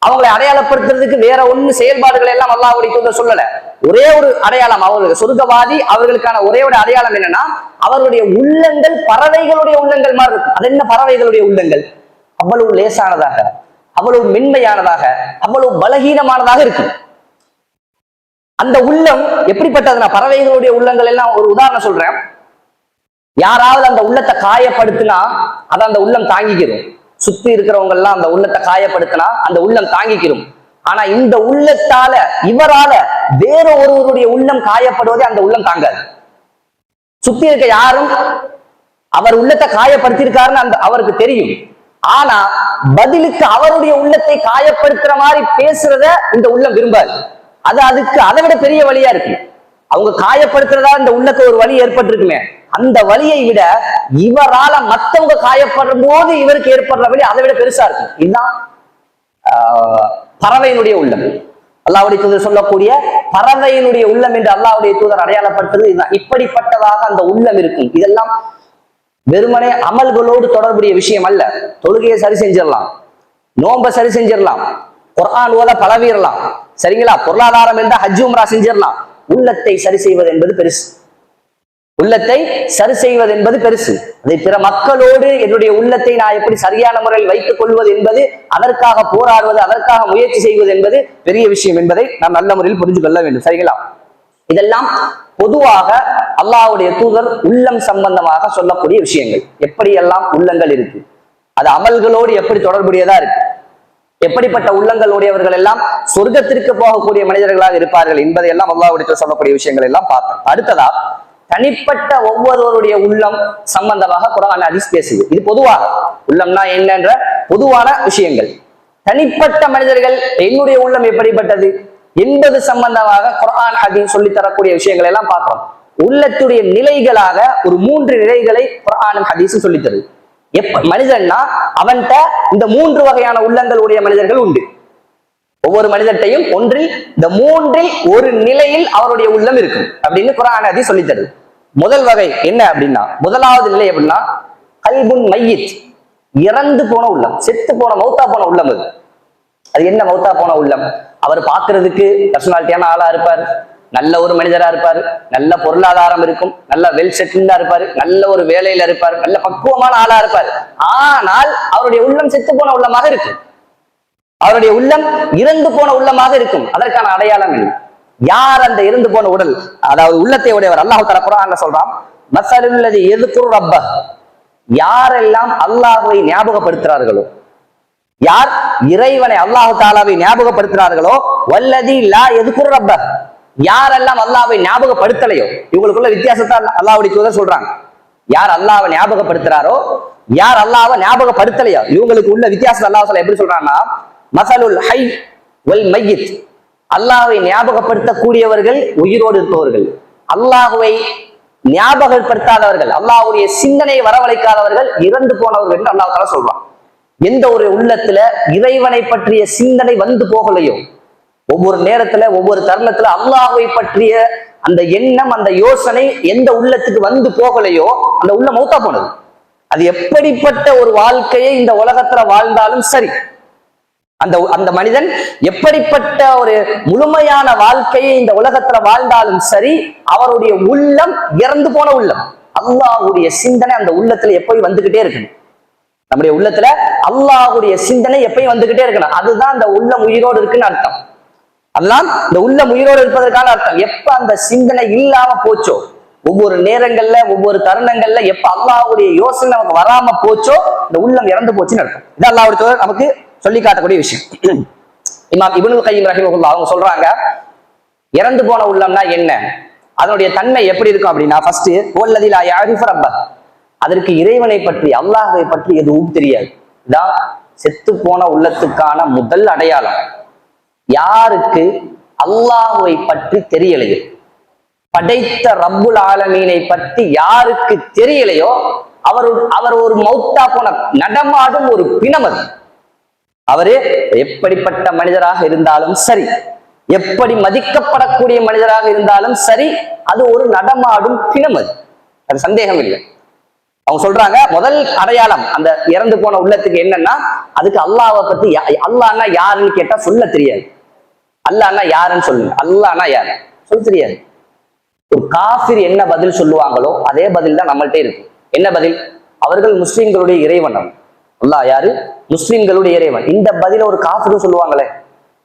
அவங்களை அடையாளப்படுத்துறதுக்கு வேற ஒண்ணு செயல்பாடுகள் எல்லாம் அல்லாஹ்வுடைய தூதர் சொல்லல. ஒரே ஒரு அடையாளம், அவர்களுக்கு சொர்க்கவாதி அவர்களுக்கான ஒரே ஒரு அடையாளம் என்னன்னா, அவர்களுடைய உள்ளங்கள் பறவைகளுடைய உள்ளங்கள் மாதிரி இருக்கும். அது என்ன பறவைகளுடைய உள்ளங்கள்? அவ்வளவு லேசானதாக, அவ்வளவு மென்மையானதாக, அவ்வளவு பலகீனமானதாக இருக்கும். அந்த உள்ளம் எப்படிப்பட்டதுன்னா, பறவைகளுடைய உள்ளங்கள் எல்லாம் ஒரு உதாரணம் சொல்றேன். யாராவது அந்த உள்ளத்தை காயப்படுத்தினா அதை அந்த உள்ளம் தாங்கிக்கிறோம். சுத்தி இருக்கிறவங்க எல்லாம் அந்த உள்ளத்தை காயப்படுத்தினா அந்த உள்ளம் தாங்கிக்கிறோம். ஆனா இந்த உள்ளத்தால, இவரால வேற ஒருவருடைய உள்ளம் காயப்படுவதே அந்த உள்ளம் தாங்காது. சுத்தி இருக்க யாரும் அவர் உள்ளத்தை காயப்படுத்தியிருக்காருன்னு அந்த அவருக்கு தெரியும். ஆனா பதிலுக்கு அவருடைய உள்ளத்தை காயப்படுத்துற மாதிரி பேசுறத இந்த உள்ளம் விரும்பாது. அது அதுக்கு அதை விட பெரிய வழியா இருக்கு. அவங்க காயப்படுத்துறதா இந்த உள்ளத்துக்கு ஒரு வலி ஏற்பட்டிருக்குமே, அந்த வலியை விட இவரால மத்தவங்க காயப்படும் போது இவருக்கு ஏற்படுற வலி அதை விட பெருசா இருக்கும். இதுதான் பறவையினுடைய உள்ளம். அல்லாஹ்வுடைய தூதர் சொல்லக்கூடிய பறவையினுடைய உள்ளம் என்று அல்லாஹ்வுடைய தூதர் அடையாளப்படுத்துறது இதுதான். இப்படிப்பட்டதாக அந்த உள்ளம் இருக்கும். இதெல்லாம் வெறுமனே அமல்களோடு தொடர்புடைய விஷயம் அல்ல. தொழுகையை சரி செஞ்சிடலாம், நோன்பை சரி செஞ்சிடலாம், குர்ஆன் ஓத பழவிடலாம், சரிங்களா? பொருளாதாரம் என்றால் ஹஜ் உம்ரா செஞ்சிடலாம். உள்ளத்தை சரி செய்வது என்பது பெருசு. உள்ளத்தை சரி செய்வது என்பது பெருசு. அதை பிற மக்களோடு என்னுடைய உள்ளத்தை நான் எப்படி சரியான முறையில் வைத்துக் கொள்வது என்பது, அதற்காக போராடுவது, அதற்காக முயற்சி செய்வது என்பது பெரிய விஷயம் என்பதை நாம் நல்ல முறையில் புரிந்து கொள்ள வேண்டும். சரிங்களா? இதெல்லாம் பொதுவாக அல்லாஹ்வுடைய தூதர் உள்ளம் சம்பந்தமாக சொல்லக்கூடிய விஷயங்கள். எப்படியெல்லாம் உள்ளங்கள் இருக்கு, அது அமல்களோடு எப்படி தொடர்புடையதா இருக்கு, எப்படிப்பட்ட உள்ளங்கள் உடையவர்கள் எல்லாம் சொர்க்கத்திற்கு போகக்கூடிய மனிதர்களாக இருப்பார்கள் என்பதையெல்லாம் அல்லாஹ்வுடைய சொல்லக்கூடிய விஷயங்கள் எல்லாம் பார்த்தோம். அடுத்ததா தனிப்பட்ட ஒவ்வொருவருடைய உள்ளம் சம்பந்தமாக குர்ஆன் ஹதீஸ் பேசுது. இது பொதுவாக உள்ளம்னா என்னன்ற பொதுவான விஷயங்கள். தனிப்பட்ட மனிதர்கள் என்னுடைய உள்ளம் எப்படிப்பட்டது என்பது சம்பந்தமாக குர்ஆன் ஹதீஸ் சொல்லி தரக்கூடிய விஷயங்கள் எல்லாம் பார்க்கிறோம். உள்ளத்துடைய நிலைகளாக ஒரு 3 நிலைகளை குர்ஆனும் ஹதீஸும் சொல்லி தருது. மனிதன்னா அவன்கிட்ட இந்த 3 வகையான உள்ளங்கள் உடைய மனிதர்கள் உண்டு. ஒவ்வொரு மனிதர்கிட்டையும் ஒன்றில் இந்த 3இல் ஒரு நிலையில் அவருடைய உள்ளம் இருக்கும் அப்படின்னு குர்ஆன் ஹதீஸ் சொல்லி தருது. முதல் வகை என்ன அப்படின்னா, முதலாவது நிலை அப்படின்னா கல்புன் மையித், இறந்து போன உள்ளம், செத்து போன மௌத்தா போன உள்ளம். அது என்ன மௌத்தா போன உள்ளம்? அவர் பார்க்கறதுக்கு பர்சனாலிட்டியான ஆளா இருப்பார், நல்ல ஒரு மனிதரா இருப்பாரு, நல்ல பொருளாதாரம் இருக்கும், நல்ல வெல் செட்டில்டா இருப்பாரு, நல்ல ஒரு வேலையில இருப்பாரு, நல்ல பக்குவமான ஆளா இருப்பாரு. ஆனால் அவருடைய உள்ளம் செத்து போன உள்ளமாக இருக்கும். அவருடைய உள்ளம் இறந்து போன உள்ளமாக இருக்கும். அதற்கான அடையாளம் இல்லை. யார் அந்த இறந்து போன உடல், அதாவது உள்ளத்தை உடையவர்? அல்லாஹ் தஆலா குர்ஆன்ல சொல்றான், மஸலுல்லதி யذ்குரு ரப்ப, யாரெல்லாம் அல்லாஹ்வை ஞாபகப்படுத்துறார்களோ, யார் இறைவனை அல்லாஹ் தஆலாவை ஞாபகப்படுத்துறார்களோ, வல்லதி லா யذ்குரு ரப்ப, யாரெல்லாம் அல்லாஹ்வை ஞாபகப்படுத்தலையோ. இவங்களுக்குள்ள வித்தியாசத்தை அல்லாஹ்வுடைய தூதர் சொல்றாங்க. யார் அல்லாஹ்வை ஞாபகப்படுத்துறாரோ, யார் அல்லாஹ்வை ஞாபகப்படுத்தலையோ, இவங்களுக்கு உள்ள வித்தியாசத்தை அல்லாஹ் எப்படி சொல்றாங்கன்னா, மஸலுல் ஹய் வல் மையித், அல்லாஹ்வை ஞாபகப்படுத்தக்கூடியவர்கள் உயிரோடு இருப்பவர்கள், அல்லாஹ்வை ஞாபகப்படுத்தாதவர்கள், அல்லாஹ்வுடைய சிந்தனையை வரவழைக்காதவர்கள் இறந்து போனவர்கள் என்று அல்லாஹ் தஆலா சொல்றான். எந்த ஒரு உள்ளத்துல இறைவனை பற்றிய சிந்தனை வந்து போகலையோ, ஒவ்வொரு நேரத்துல ஒவ்வொரு தருணத்துல அல்லாஹ்வை பற்றிய அந்த எண்ணம் அந்த யோசனை எந்த உள்ளத்துக்கு வந்து போகலையோ அந்த உள்ள மௌத்தா போனது. அது எப்படிப்பட்ட ஒரு வாழ்க்கையை இந்த உலகத்துல வாழ்ந்தாலும் சரி, அந்த மனிதன் எப்படிப்பட்ட ஒரு முழுமையான வாழ்க்கையை இந்த உலகத்துல வாழ்ந்தாலும் சரி, அவருடைய உள்ளம் இறந்து போன உள்ளம். அல்லாஹ்வுடைய சிந்தனை அந்த உள்ளத்துல எப்பயும் வந்துகிட்டே இருக்கணும். நம்முடைய உள்ளத்துல அல்லாஹ்வுடைய சிந்தனை எப்பயும் வந்துகிட்டே இருக்கணும். அதுதான் அந்த உள்ளம் உயிரோடு இருக்குன்னு அர்த்தம். அதெல்லாம் இந்த உள்ளம் உயிரோடு இருப்பதற்கான அர்த்தம். எப்ப அந்த சிந்தனை இல்லாம போச்சோ, ஒவ்வொரு நேரங்கள்ல ஒவ்வொரு தருணங்கள்ல எப்ப அல்லாஹ்வுடைய யோசனை நமக்கு வராம போச்சோ, இந்த உள்ளம் இறந்து போச்சுன்னு அர்த்தம். இது அல்லாஹ்வுடைய நமக்கு சொல்லி காட்டக்கூடிய விஷயம். இமாம் இப்னுல் கய்யிம் ரஹிமஹுல்லாஹ் அவங்க சொல்றாங்க, இறந்து போன உள்ளம்னா என்ன, அதனுடைய தன்மை எப்படி இருக்கும் அப்படின்னா, ஃபர்ஸ்ட் வல்லதி லா யஅரிஃபு ரப்பஹ், அதற்கு இறைவனை பற்றி அல்லாஹ்வை பற்றி எதுவும் தெரியாது. இதான் செத்து போன உள்ளத்துக்கான முதல் அடையாளம். யாருக்கு அல்லாஹ்வை பற்றி தெரியலையோ, படைத்த ரப்புல் ஆலமீனை பற்றி யாருக்கு தெரியலையோ, அவர் ஒரு மௌத்தா போன நடமாடும் ஒரு பிணம். அது அவரு எப்படிப்பட்ட மனிதராக இருந்தாலும் சரி, எப்படி மதிக்கப்படக்கூடிய மனிதராக இருந்தாலும் சரி, அது ஒரு நடமாடும் பிணம். அது சந்தேகம் இல்லை. அவங்க சொல்றாங்க முதல் அடையாளம் அந்த இறந்து போன உள்ளத்துக்கு என்னன்னா, அதுக்கு அல்லாஹ்வை பத்தி அல்லாஹ்னா யாருன்னு கேட்டா சொல்ல தெரியாது. அல்லாஹ்னா யாருன்னு சொல்லுங்க, அல்லாஹ்னா யாரு சொல்ல தெரியாது. ஒரு காஃபிர் என்ன பதில் சொல்லுவாங்களோ அதே பதில் தான் நம்மள்ட்ட இருக்கு. என்ன பதில்? அவர்கள் முஸ்லிம்களுடைய இறைவன். அல்லாஹ் யாரு? முஸ்லிம்களுடைய இறைவன். இந்த பதில ஒரு காஃபிரும் சொல்லுவாங்களே,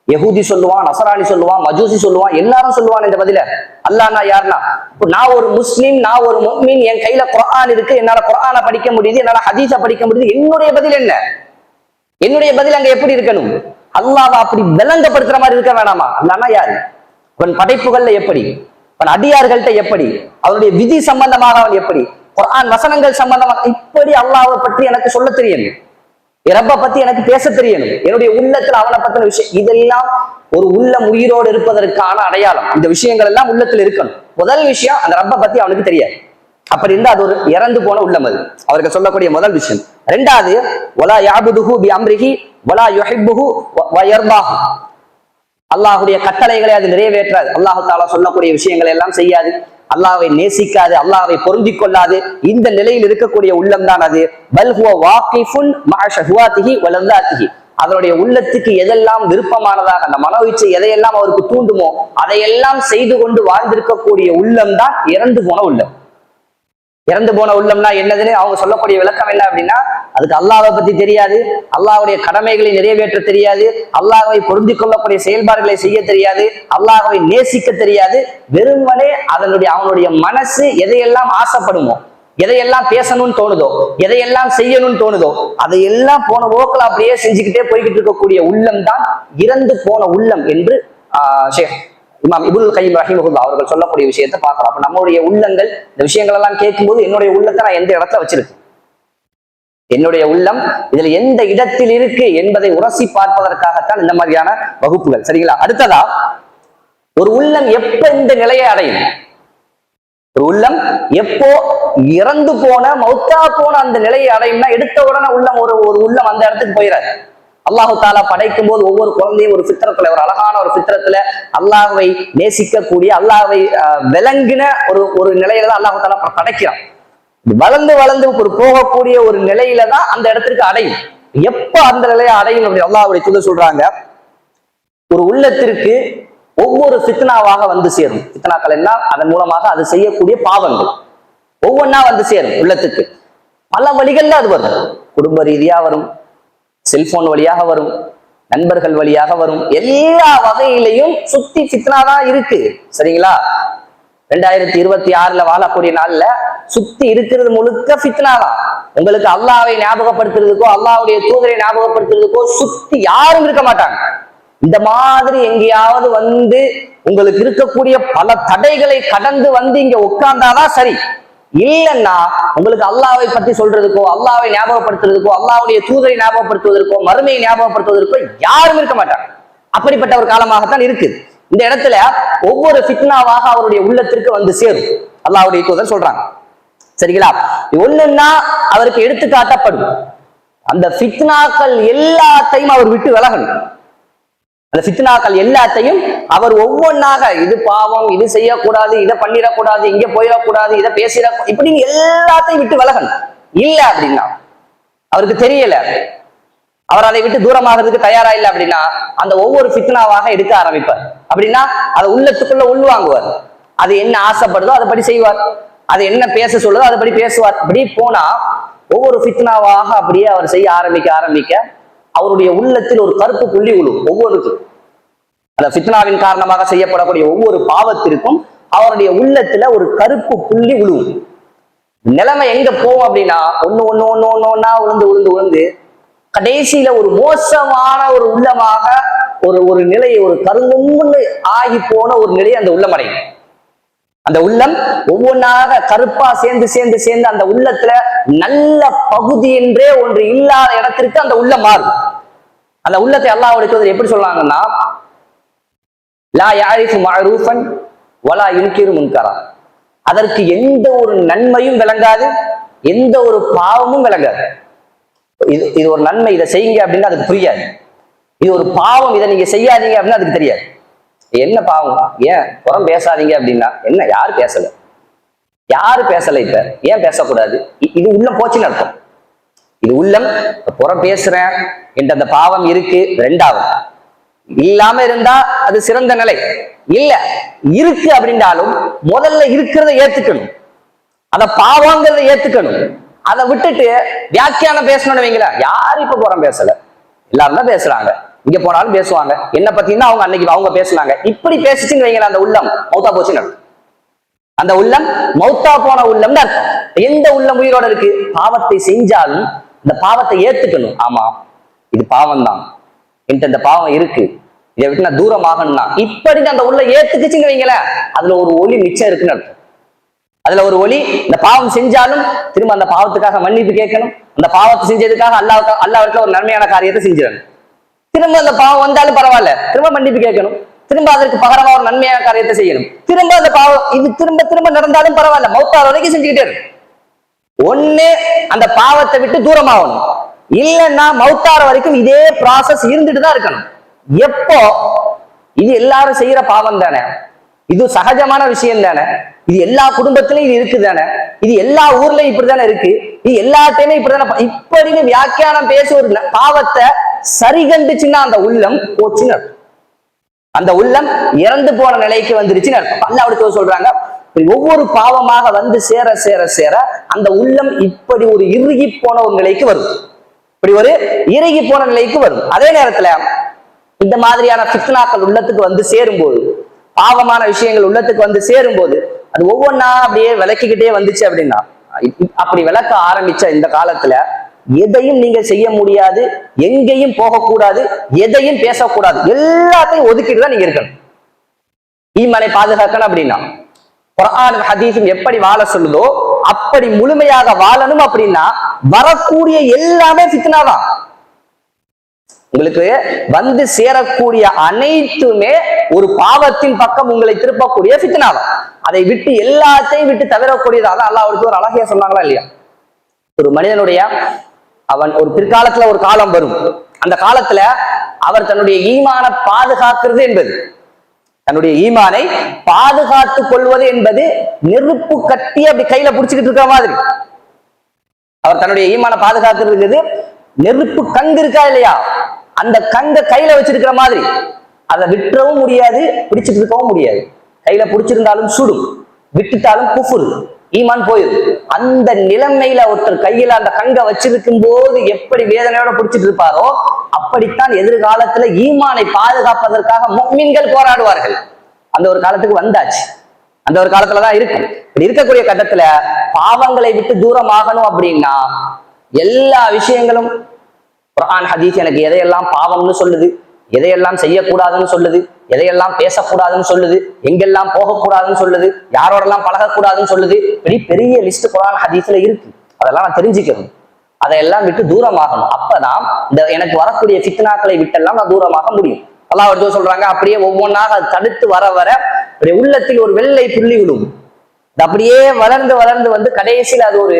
யஹூதி சொல்லுவான், நசராணி சொல்லுவான், மஜூசி சொல்லுவான், எல்லாரும் சொல்லுவான் இந்த பதில. அல்லாஹ்னா யாருன்னா, நான் ஒரு முஸ்லிம், நான் ஒரு முஃமின், என் கையில குர்ஆன் இருக்கு, என்னால குர்ஆனை படிக்க முடியுது, என்னால ஹதீஸை படிக்க முடியுது. என்னுடைய பதில் என்ன? என்னுடைய பதில் அங்க எப்படி இருக்கணும்? அல்லாஹ்வை அப்படி விளங்கப்படுத்துற மாதிரி இருக்க வேணாமா? அல்லாஹ்னா யாரு? அவன் படைப்புகள்ல எப்படி, அவன் அடியார்கள்ட்ட எப்படி, அவனுடைய விதி சம்பந்தமாக அவன் எப்படி, குர்ஆன் வசனங்கள் சம்பந்தமாக இப்படி அல்லாஹ்வை பற்றி எனக்கு சொல்ல தெரியணும், ரப்ப பத்தி எனக்கு பேச தெரியணும், என்னுடைய உள்ளத்துல அவனை பத்தின விஷயம், இதெல்லாம் ஒரு உள்ளம் உயிரோடு இருப்பதற்கான அடையாளம். இந்த விஷயங்கள் எல்லாம் உள்ளத்துல இருக்கணும். முதல் விஷயம், அந்த ரப்ப பத்தி அவனுக்கு தெரியாது. அப்படி இருந்தா அது ஒரு இறந்து போன உள்ளம். அது அவருக்கு சொல்லக்கூடிய முதல் விஷயம். ரெண்டாவது, வலா யாபுதுஹு பி அம்ரிஹி வலா யுஹிப்புஹு வ யர்தாஹு, அல்லாஹ்வுடைய கட்டளைகளை அது நிறைவேற்றாது. அல்லாஹ் தஆலா சொல்லக்கூடிய விஷயங்களை எல்லாம் செய்யாது, அல்லாஹ்வை நேசிக்காது, அல்லாஹ்வை பொருந்திக் கொள்ளாது. இந்த நிலையில் இருக்கக்கூடிய உள்ளம் தான் அது. பல் ஹுவ வாகிஃபுன் மஅ ஷஹ்வாத்திஹி வ லذாத்திஹி, அதனுடைய உள்ளத்துக்கு எதெல்லாம் விருப்பமானதாக அந்த மனோயிச்சை எதையெல்லாம் அவருக்கு தூண்டுமோ அதையெல்லாம் செய்து கொண்டு வாழ்ந்திருக்கக்கூடிய உள்ளம் தான் இறந்து போன உள்ளம். இறந்து போன உள்ளம்னா என்னதுன்னு அவங்க சொல்லக்கூடிய விளக்கம் என்ன அப்படின்னா, அதுக்கு அல்லாஹ்வை பத்தி தெரியாது, அல்லாஹ்வுடைய கடமைகளை நிறைவேற்ற தெரியாது, அல்லாஹ்வை பொருந்திக் கொள்ளக்கூடிய செயல்பாடுகளை செய்ய தெரியாது, அல்லாஹ்வை நேசிக்க தெரியாது. வெறுமனே அவனுடைய மனசு எதையெல்லாம் ஆசைப்படுமோ, எதையெல்லாம் பேசணும்னு தோணுதோ, எதையெல்லாம் செய்யணும்னு தோணுதோ அதையெல்லாம் போன போக்கில் அப்படியே செஞ்சுக்கிட்டே போய்கிட்டு இருக்கக்கூடிய உள்ளம் தான் இறந்து போன உள்ளம் என்று ஷேக் இமாம் இப்னுல் கய்யிம் ரஹிமஹுல்லாஹ் அவர்கள் சொல்லக்கூடிய விஷயத்தை பார்க்கிறோம். அப்ப நம்மளுடைய உள்ளங்கள் இந்த விஷயங்கள் எல்லாம் கேட்கும்போது என்னுடைய உள்ளத்தை நான் எந்த இடத்துல வச்சிருக்கேன், என்னுடைய உள்ளம் இதுல எந்த இடத்தில் இருக்கு என்பதை உரசி பார்ப்பதற்காகத்தான் இந்த மாதிரியான வகுப்புகள். சரிங்களா? அடுத்ததா, ஒரு உள்ளம் எப்ப இந்த நிலையை அடையும்? ஒரு உள்ளம் எப்போ இறந்து போன மௌத்தா போன அந்த நிலையை அடையும்னா, எடுத்த உடனே உள்ளம் ஒரு உள்ளம் அந்த இடத்துக்கு போயிடாது. அல்லாஹு தாலா படைக்கும் போது ஒவ்வொரு குழந்தையும் ஒரு ஃபித்ரத்துல, ஒரு அழகான ஒரு ஃபித்ரத்துல அல்லாஹ்வை நேசிக்கக்கூடிய, அல்லாஹ்வை விளங்கின ஒரு நிலையில தான் அல்லாஹு தாலா படைக்கிறான். வளர்ந்து வளர்ந்து ஒரு போகக்கூடிய ஒரு நிலையில தான் அந்த இடத்திற்கு அடையும். எப்ப அந்த நிலையை அடையும் அப்படி அல்லாஹ்வுடைய தூதர் சொல்றாங்க, ஒரு உள்ளத்திற்கு ஒவ்வொரு ஃபித்னாவாக வந்து சேரும். ஃபித்னாக்கள் என்ன? அதன் மூலமாக அது செய்யக்கூடிய பாவங்கள் ஒவ்வொன்னா வந்து சேரும் உள்ளத்துக்கு. பல வழிகள்ல அது வரும். குடும்ப ரீதியா வரும், செல்போன் வழியாக வரும், நண்பர்கள் வழியாக வரும், எல்லா வகையிலையும் சுத்தி ஃபித்னா தான் இருக்கு. சரிங்களா? 2026 வாழக்கூடிய நாள்ல சுத்தி இருக்கிறது முழுக்க ஃபித்னா தான். உங்களுக்கு அல்லாஹ்வை ஞாபகப்படுத்துறதுக்கோ அல்லாஹ்வுடைய தூதரை ஞாபகப்படுத்துறதுக்கோ சுத்தி யாரும் இருக்க மாட்டாங்க. இந்த மாதிரி எங்கேயாவது வந்து உங்களுக்கு இருக்கக்கூடிய பல தடைகளை கடந்து வந்து இங்க உட்கார்ந்தாதான் சரி. இல்லைன்னா உங்களுக்கு அல்லாஹ்வை பற்றி சொல்றதுக்கோ அல்லாஹ்வை ஞாபகப்படுத்துறதுக்கோ அல்லாஹ்வுடைய தூதரை ஞாபகப்படுத்துவதற்கோ மறுமையை ஞாபகப்படுத்துவதற்கோ யாரும் இருக்க மாட்டாங்க. அப்படிப்பட்ட ஒரு காலமாகத்தான் இருக்குது. இந்த இடத்துல ஒவ்வொரு ஃபித்னாவாக அவருடைய உள்ளத்திற்கு வந்து சேரும். அல்லாஹ்வுடைய தூதர் சொல்றாங்க. சரிங்களா? ஒண்ணுன்னா அவருக்கு எடுத்து காட்டப்படும். அந்த ஃபித்னாக்கள் எல்லாத்தையும் அவர் விட்டு விலகணும். அந்த ஃபித்னாக்கள் எல்லாத்தையும் அவர் ஒவ்வொன்னாக, இது பாவம், இது செய்யக்கூடாது, இதை பண்ணிடக்கூடாது, இங்க போயிடக்கூடாது, இதை பேசிட, இப்படின்னு எல்லாத்தையும் விட்டு விலகணும். இல்ல அப்படின்னா அவருக்கு தெரியல, அவர் அதை விட்டு தூரமாகிறதுக்கு தயாரா இல்லை அப்படின்னா அந்த ஒவ்வொரு ஃபித்னாவாக எடுக்க ஆரம்பிப்பார். அப்படின்னா அதை உள்ளத்துக்குள்ள உள்வாங்குவார். அது என்ன ஆசைப்படுதோ அதை படி செய்வார், அது என்ன பேச சொல்லுதோ அதை படி பேசுவார். இப்படி போனா ஒவ்வொரு ஃபித்னாவாக அப்படியே அவர் செய்ய ஆரம்பிக்க அவருடைய உள்ளத்தில் ஒரு கருப்பு புள்ளி விழும். ஒவ்வொருக்கும் அந்த ஃபித்னாவின் காரணமாக செய்யப்படக்கூடிய ஒவ்வொரு பாவத்திற்கும் அவருடைய உள்ளத்துல ஒரு கருப்பு புள்ளி விழுவும். நிலைமை எங்க போகும் அப்படின்னா ஒண்ணு உளுந்து கடைசியில ஒரு மோசமான ஒரு உள்ளமாக ஒரு நிலையை, ஒரு கருங்கும்னு ஆகி போன ஒரு நிலையை அந்த உள்ளம் அடையும். அந்த உள்ளம் ஒவ்வொன்றாக கருப்பா சேர்ந்து அந்த உள்ளத்துல நல்ல பகுதி என்றே ஒன்று இல்லாத இடத்திற்கு அந்த உள்ளம் மாறும். அந்த உள்ளத்தை அல்லாஹ்வுடைய தூதர் எப்படி சொல்றாங்கன்னா, லா யாரிஃபு மஅரூஃபன் வலா யுன்கிரு முன்கரா. அதற்கு எந்த ஒரு நன்மையும் விளங்காது, எந்த ஒரு பாவமும் விளங்காது. இது ஒரு நன்மை, இதை செய்யுங்க அப்படின்னு அதுக்கு புரியாது. இது ஒரு பாவம், இதை நீங்க செய்யாதீங்க அப்படின்னு அதுக்கு தெரியாது. என்ன பாவம், ஏன் புறம் பேசாதீங்க அப்படின்னா என்ன, யாரு பேசல, இப்ப ஏன் பேசக்கூடாது, இது உள்ளம் போச்சுன்னு அர்த்தம். இது உள்ளம் புறம் பேசுறேன் என்ற அந்த பாவம் இருக்கு. ரெண்டாவது, இல்லாம இருந்தா அது சிறந்த நிலை. இல்ல இருக்கு அப்படின்றாலும் முதல்ல இருக்கிறத ஏத்துக்கணும், அத பாவங்கிறத ஏத்துக்கணும். அதை விட்டுட்டு வியாக்கியானம் பேசணும்னு வைங்களா, யாரு இப்ப புறம் பேசல, எல்லாரும் தான் பேசுறாங்க, இங்க போனாலும் பேசுவாங்க, என்ன பத்தினா அவங்க அன்னைக்கு அவங்க பேசுனாங்க, இப்படி பேசிச்சுன்னு வைங்களா, அந்த உள்ளம் மௌத்தா போச்சுன்னு அர்த்தம். அந்த உள்ளம் மௌத்தா போன உள்ளம் அர்த்தம். எந்த உள்ளம் உயிரோட இருக்கு, பாவத்தை செஞ்சாலும் அந்த பாவத்தை ஏத்துக்கணும். ஆமா இது பாவம் தான், என்கிட்ட இந்த பாவம் இருக்கு, இதை விட்டு நான் தூரமாகணும்னா இப்படி அந்த உள்ள ஏத்துக்குச்சுன்னு வைங்களேன், அதுல ஒரு ஒளி மிச்சம் இருக்குன்னு அர்த்தம். அதுல ஒரு ஒளி, இந்த பாவம் செஞ்சாலும் திரும்ப அந்த பாவத்துக்காக மன்னிப்பு கேட்கணும், அந்த பாவத்தை செஞ்சதுக்காக அல்லாஹ்வுக்கு ஒரு நன்மையான காரியத்தை செஞ்சிடணும். திரும்ப அந்த பாவம் வந்தாலும் பரவாயில்ல, திரும்ப மன்னிப்பு கேட்கணும், திரும்ப அதற்கு பகரமா ஒரு நன்மையான காரியத்தை செய்யணும். திரும்ப அந்த பாவம் இது திரும்ப நடந்தாலும் பரவாயில்ல, மௌத்தார் வரைக்கும் செஞ்சுக்கிட்டே இருக்கும். ஒண்ணு அந்த பாவத்தை விட்டு தூரமாகணும், இல்லைன்னா மௌத்தார வரைக்கும் இதே ப்ராசஸ் இருந்துட்டு தான் இருக்கணும். எப்போ இது எல்லாரும் செய்யற பாவம் தானே, இது சகஜமான விஷயம் தானே, இது எல்லா குடும்பத்திலும் இது இருக்கு தானே, இது எல்லா ஊர்லயும் இப்படித்தானே இருக்கு, இது எல்லாத்தையுமே இப்படித்தானே, இப்படின்னு வியாக்கியானம் பேசி ஒரு பாவத்தை சரி கண்டுச்சுன்னா அந்த உள்ளம் போச்சுன்னு அர்த்தம். அந்த உள்ளம் இறந்து போன நிலைக்கு வந்துருச்சுன்னு அர்த்தம். அல்லாஹ்வுடைய சொல்றாங்க, ஒவ்வொரு பாவமாக வந்து சேர அந்த உள்ளம் இப்படி ஒரு இறுகி போன ஒரு நிலைக்கு வரும், இப்படி ஒரு இறுகி போன நிலைக்கு வரும். அதே நேரத்துல இந்த மாதிரியான ஃபித்னாக்கள் உள்ளத்துக்கு வந்து சேரும்போது, பாவமான விஷயங்கள் உள்ளத்துக்கு வந்து சேரும்போது அது ஒவ்வொன்றா அப்படியே விளக்கிக்கிட்டே வந்துச்சு அப்படின்னா, அப்படி விளக்க ஆரம்பிச்ச இந்த காலத்துல எதையும் நீங்க செய்ய முடியாது, எங்கேயும் போகக்கூடாது, எதையும் பேசக்கூடாது, எல்லாத்தையும் ஒதுக்கிட்டு தான் நீங்க இருக்கணும். ஈமானை பாதுகாக்கணும் அப்படின்னா குர்ஆன் ஹதீஸும் எப்படி வாழ சொல்லுதோ அப்படி முழுமையாக வாழணும். அப்படின்னா வரக்கூடிய எல்லாமே ஃபித்னா தான். உங்களுக்கு வந்து சேரக்கூடிய அனைத்துமே ஒரு பாவத்தின் பக்கம் உங்களை திருப்பக்கூடிய ஃபித்னா தான். அதை விட்டு எல்லாத்தையும் விட்டு தவிரக்கூடியதாக அல்லாஹ்வுக்கு ஒரு அழகிய சொன்னாங்களா இல்லையா? ஒரு மனிதனுடைய அவன் ஒரு பிற்காலத்துல ஒரு காலம் வரும், அந்த காலத்துல அவர் தன்னுடைய ஈமான பாதுகாக்கிறது என்பது, தன்னுடைய ஈமானை பாதுகாத்துக் கொள்வது என்பது நெருப்பு கட்டி அப்படி கையில புடிச்சுக்கிட்டு இருக்கிற மாதிரி. அவர் தன்னுடைய ஈமான பாதுகாக்கிறது நெருப்பு கங்கு இருக்கா இல்லையா, அந்த கங்க கையில வச்சிருக்கிற மாதிரி. அதை விட்டுறவும் முடியாது, பிடிச்சிட்டு இருக்கவும் முடியாது. கையில பிடிச்சிருந்தாலும் சுடும், விட்டுட்டாலும் குஃபுர், ஈமான் போயிடும். அந்த நிலைமையில ஒருத்தர் கையில அந்த கங்க வச்சிருக்கும் போது எப்படி வேதனையோட பிடிச்சிட்டு இருப்பாரோ அப்படித்தான் எதிர்காலத்துல ஈமானை பாதுகாப்பதற்காக முஃமின்கள் போராடுவார்கள். அந்த ஒரு காலத்துக்கு வந்தாச்சு, அந்த ஒரு காலத்துலதான் இருக்கு. இப்படி இருக்கக்கூடிய கட்டத்துல பாவங்களை விட்டு தூரமாகணும் அப்படின்னா எல்லா விஷயங்களும் குர்ஆன் ஹதீஸ் எனக்கு எதையெல்லாம் பாவம்னு சொல்லுது, எதையெல்லாம் செய்யக்கூடாதுன்னு சொல்லுது, எதையெல்லாம் பேசக்கூடாதுன்னு சொல்லுது, எங்கெல்லாம் போகக்கூடாதுன்னு சொல்லுது, யாரோடெல்லாம் பழகக்கூடாதுன்னு சொல்லுது, இப்படி பெரிய லிஸ்ட் குர்ஆன் ஹதீஸ்ல இருக்கு. அதெல்லாம் நான் தெரிஞ்சுக்கணும், அதையெல்லாம் விட்டு தூரமாகணும். அப்பதான் இந்த எனக்கு வரக்கூடிய ஃபித்னாக்களை விட்டெல்லாம் நான் தூரமாக முடியும். அல்லாஹ் அடுத்து சொல்றாங்க, அப்படியே ஒவ்வொன்றாக தடுத்து வர வர அப்படியே உள்ளத்தில் ஒரு வெள்ளை புள்ளி விடும். அப்படியே வளர்ந்து வளர்ந்து வந்து கடைசியில் அது ஒரு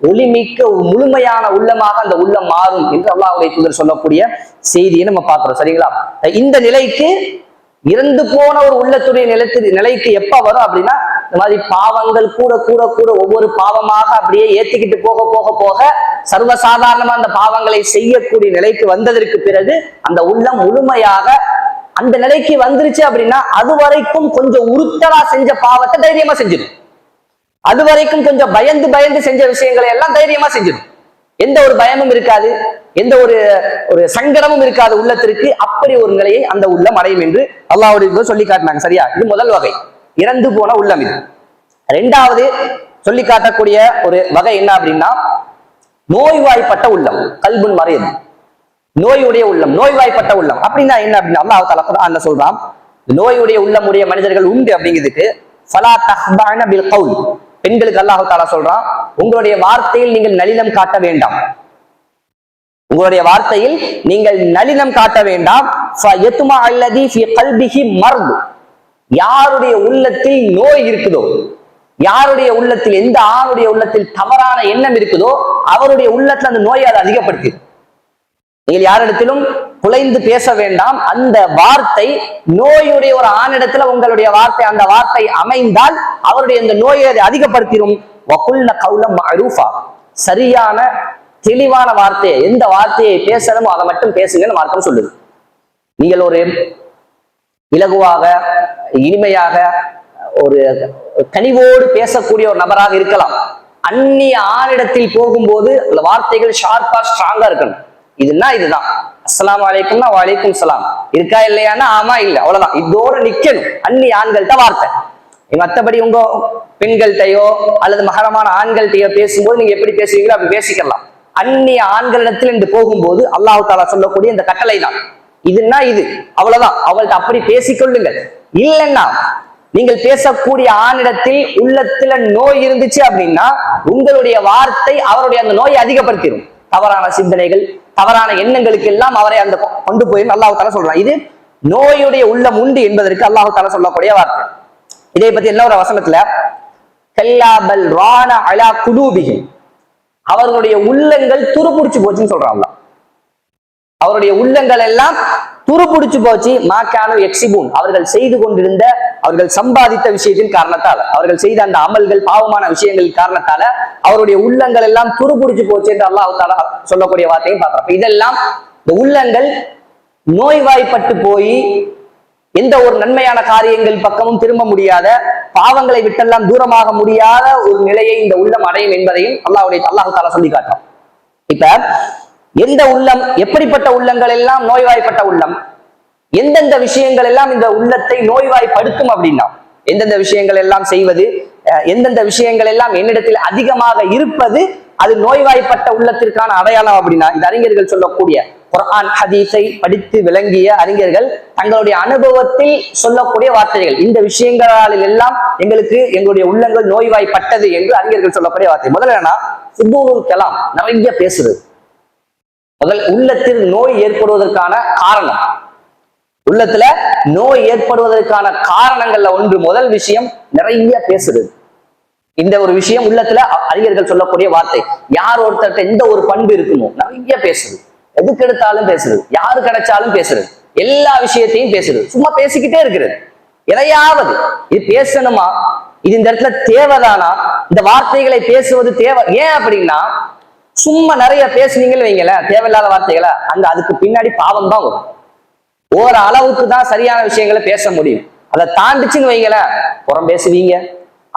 ஒளிமிக்க முழுமையான உள்ளமாக அந்த உள்ளம் மாறும் என்று அல்லாஹ்வுடைய தூதர் சொல்லக்கூடிய செய்தியை நம்ம பார்க்கிறோம். சரிங்களா? இந்த நிலைக்கு இறந்து போன ஒரு உள்ளத்துடைய நிலைக்கு எப்ப வரும் அப்படின்னா, இந்த மாதிரி பாவங்கள் கூட கூட கூட ஒவ்வொரு பாவமாக அப்படியே ஏத்திக்கிட்டு போக போக போக சர்வசாதாரணமா அந்த பாவங்களை செய்யக்கூடிய நிலைக்கு வந்ததற்கு பிறகு அந்த உள்ளம் முழுமையாக அந்த நிலைக்கு வந்துருச்சு அப்படின்னா, அது வரைக்கும் கொஞ்சம் உறுத்தலா செஞ்ச பாவத்தை தைரியமா செஞ்சிடும். அது வரைக்கும் கொஞ்சம் பயந்து பயந்து செஞ்ச விஷயங்களை எல்லாம் தைரியமா செஞ்சிடும். எந்த ஒரு பயமும் இருக்காது, எந்த ஒரு சங்கடமும் இருக்காது உள்ளத்திற்கு. அப்படி ஒரு நிலையை அந்த உள்ளம் அடையும் என்று அல்லாஹ்வுடைய சொல்லி காட்டினாங்க. சரியா? இது முதல் வகை, இறந்து போன உள்ளம். இது இரண்டாவது சொல்லி காட்டக்கூடிய ஒரு வகை என்ன அப்படின்னா, நோய்வாய்ப்பட்ட உள்ளம், கல்புன் மறையது, நோயுடைய உள்ளம், நோய்வாய்ப்பட்ட உள்ளம். அப்படின்னா என்ன அப்படின்னா, அல்லாஹ் தஆலா குர்ஆன்ல சொல்றான், நோயுடைய உள்ளம் உடைய மனிதர்கள் உண்டு அப்படிங்கிறதுக்கு ஃபலா தஹ்பஅன பில் கவுல், பெண்களுக்கு அல்லாஹ் தஆலா சொல்றான், உங்களுடைய வார்த்தையில் நீங்கள் நளினம் காட்ட வேண்டாம், உங்களுடைய வார்த்தையில் நீங்கள் நளினம் காட்ட வேண்டாம். ஃபயத்மா அல்லதி ஃபீ கல்பிஹி மர்த், யாருடைய உள்ளத்தில் நோய் இருக்குதோ, யாருடைய உள்ளத்தில், எந்த ஆணுடைய உள்ளத்தில் தவறான எண்ணம் இருக்குதோ அவருடைய உள்ளத்துல அந்த நோயை அதை அதிகப்படுத்தி. நீங்கள் யாரிடத்திலும் குலைந்து பேச வேண்டாம். அந்த வார்த்தை நோயுடைய ஒரு ஆணிடத்துல உங்களுடைய வார்த்தை, அந்த வார்த்தை அமைந்தால் அவருடைய இந்த நோயை அதை அதிகப்படுத்திடும். வகுல்ன கௌலம் மஅரூஃபா, சரியான தெளிவான வார்த்தையை, எந்த வார்த்தையை பேசணுமோ அதை மட்டும் பேசுங்கன்னு மார்க்கம் சொல்லுது. நீங்கள் ஒரு இலகுவாக இனிமையாக ஒரு கனிவோடு பேசக்கூடிய ஒரு நபராக இருக்கலாம். அந்நிய ஆணிடத்தில் போகும்போது அந்த வார்த்தைகள் ஷார்ப்பா ஸ்ட்ராங்கா இருக்கணும். இதுன்னா இதுதான், அஸ்ஸலாமு அலைக்கும்னா வலைக்கும் சலாம், இருக்கா இல்லையானா ஆமா இல்ல, அவ்வளவுதான், இதோட நிக்கணும். அந்நிய ஆண்கள்கிட்ட வார்த்தை, மற்றபடி உங்க பெண்கள்கிட்டயோ அல்லது மகரமான ஆண்கள்கிட்டயோ பேசும்போது நீங்க எப்படி பேசுவீங்களோ அப்படி பேசிக்கலாம். அந்நிய ஆண்களிடத்தில் என்று போகும்போது அல்லாஹ் தஆலா சொல்லக்கூடிய இந்த கட்டளை தான், இதுன்னா இது, அவ்வளவுதான், அவங்கள்ட்ட அப்படி பேசிக்கொள்ளுங்கள். இல்லைன்னா நீங்கள் பேசக்கூடிய ஆணிடத்தில் உள்ளத்துல நோய் இருந்துச்சு அப்படின்னா உங்களுடைய வார்த்தை அவருடைய அந்த நோயை அதிகப்படுத்திடும். தவறான சிந்தனைகள், தவறான எண்ணங்களுக்கு எல்லாம் அவரை அந்த கொண்டு போய் அல்லாஹ் தஆலா சொல்றான். இது நோயுடைய உள்ளம் உண்டு என்பதற்கு அல்லாஹ் தஆலா சொல்லக்கூடிய வார்த்தை. இதை பத்தி என்ன ஒரு வசனத்துல, கல்லா பல் ரான அலா குலூபிஹிம், அவர்களுடைய உள்ளங்கள் துருப்புடிச்சு போச்சுன்னு சொல்றாங்க. அவருடைய உள்ளங்கள் எல்லாம் துருப்புடிச்சு போச்சு. மாக்கானு எக்ஸிபூன், அவர்கள் செய்து கொண்டிருந்த, அவர்கள் சம்பாதித்த விஷயத்தின் காரணத்தால், அவர்கள் செய்த அந்த அமல்கள், பாவமான விஷயங்கள் காரணத்தால அவருடைய உள்ளங்கள் எல்லாம் துருப்புடிச்சு போச்சு என்று அல்லாஹ் தஆலா சொல்லக்கூடிய வார்த்தையும் பார்க்கிறோம். இதெல்லாம் இந்த உள்ளங்கள் நோய்வாய்ப்பட்டு போய் எந்த ஒரு நன்மையான காரியங்கள் பக்கமும் திரும்ப முடியாத, பாவங்களை விட்டெல்லாம் தூரமாக முடியாத ஒரு நிலையை இந்த உள்ளம் அடையும் என்பதையும் அல்லாஹ் தஆலா சொல்லி காட்டுறோம். இப்ப எந்த உள்ளம், எப்படிப்பட்ட உள்ளங்கள் எல்லாம் நோய்வாய்ப்பட்ட உள்ளம், எந்தெந்த விஷயங்கள் எல்லாம் இந்த உள்ளத்தை நோய்வாய்ப்படுத்தும் அப்படின்னா, எந்தெந்த விஷயங்கள் எல்லாம் செய்வது, எந்தெந்த விஷயங்கள் எல்லாம் என்னிடத்தில் அதிகமாக இருப்பது அது நோய்வாய்ப்பட்ட உள்ளத்திற்கான அடையாளம் அப்படின்னா, இந்த அறிஞர்கள் சொல்லக்கூடிய குர்ஆன் ஹதீஸை படித்து விளங்கிய அறிஞர்கள் தங்களுடைய அனுபவத்தில் சொல்லக்கூடிய வார்த்தைகள், இந்த விஷயங்களால் எல்லாம் எங்களுடைய உள்ளங்கள் நோய்வாய்ப்பட்டது என்று அறிஞர்கள் சொல்லக்கூடிய வார்த்தை. முதல்ல என்னன்னா, ஃபுதூலுல் கலாம், நிறைய பேசுறது. முதல் உள்ளத்தில் நோய் ஏற்படுவதற்கான காரணம், உள்ளத்துல நோய் ஏற்படுவதற்கான காரணங்கள்ல ஒன்று, முதல் விஷயம் நிறைய பேசுறது. இந்த ஒரு விஷயம் உள்ளத்துல அறிஞர்கள் சொல்லக்கூடிய வார்த்தை. யார் ஒருத்தர்கிட்ட எந்த ஒரு பண்பு இருக்குமோ நிறைய பேசுறது, எதுக்கு எடுத்தாலும் பேசுறது, யாரு கிடைச்சாலும் பேசுறது, எல்லா விஷயத்தையும் பேசுறது, சும்மா பேசிக்கிட்டே இருக்கிறது. எதையாவது இது பேசணுமா, இது இந்த இடத்துல தேவைதானா, இந்த வார்த்தைகளை பேசுவது தேவை. ஏன் அப்படின்னா, சும்மா நிறைய பேசுனீங்கன்னு வைங்கள, தேவையில்லாத வார்த்தைகளை, அங்க அதுக்கு பின்னாடி பாவம் தான் வரும். ஒரு அளவுக்கு தான் சரியான விஷயங்களை பேச முடியும். அதை தாண்டிச்சுன்னு வைங்கள, புறம் பேசுவீங்க,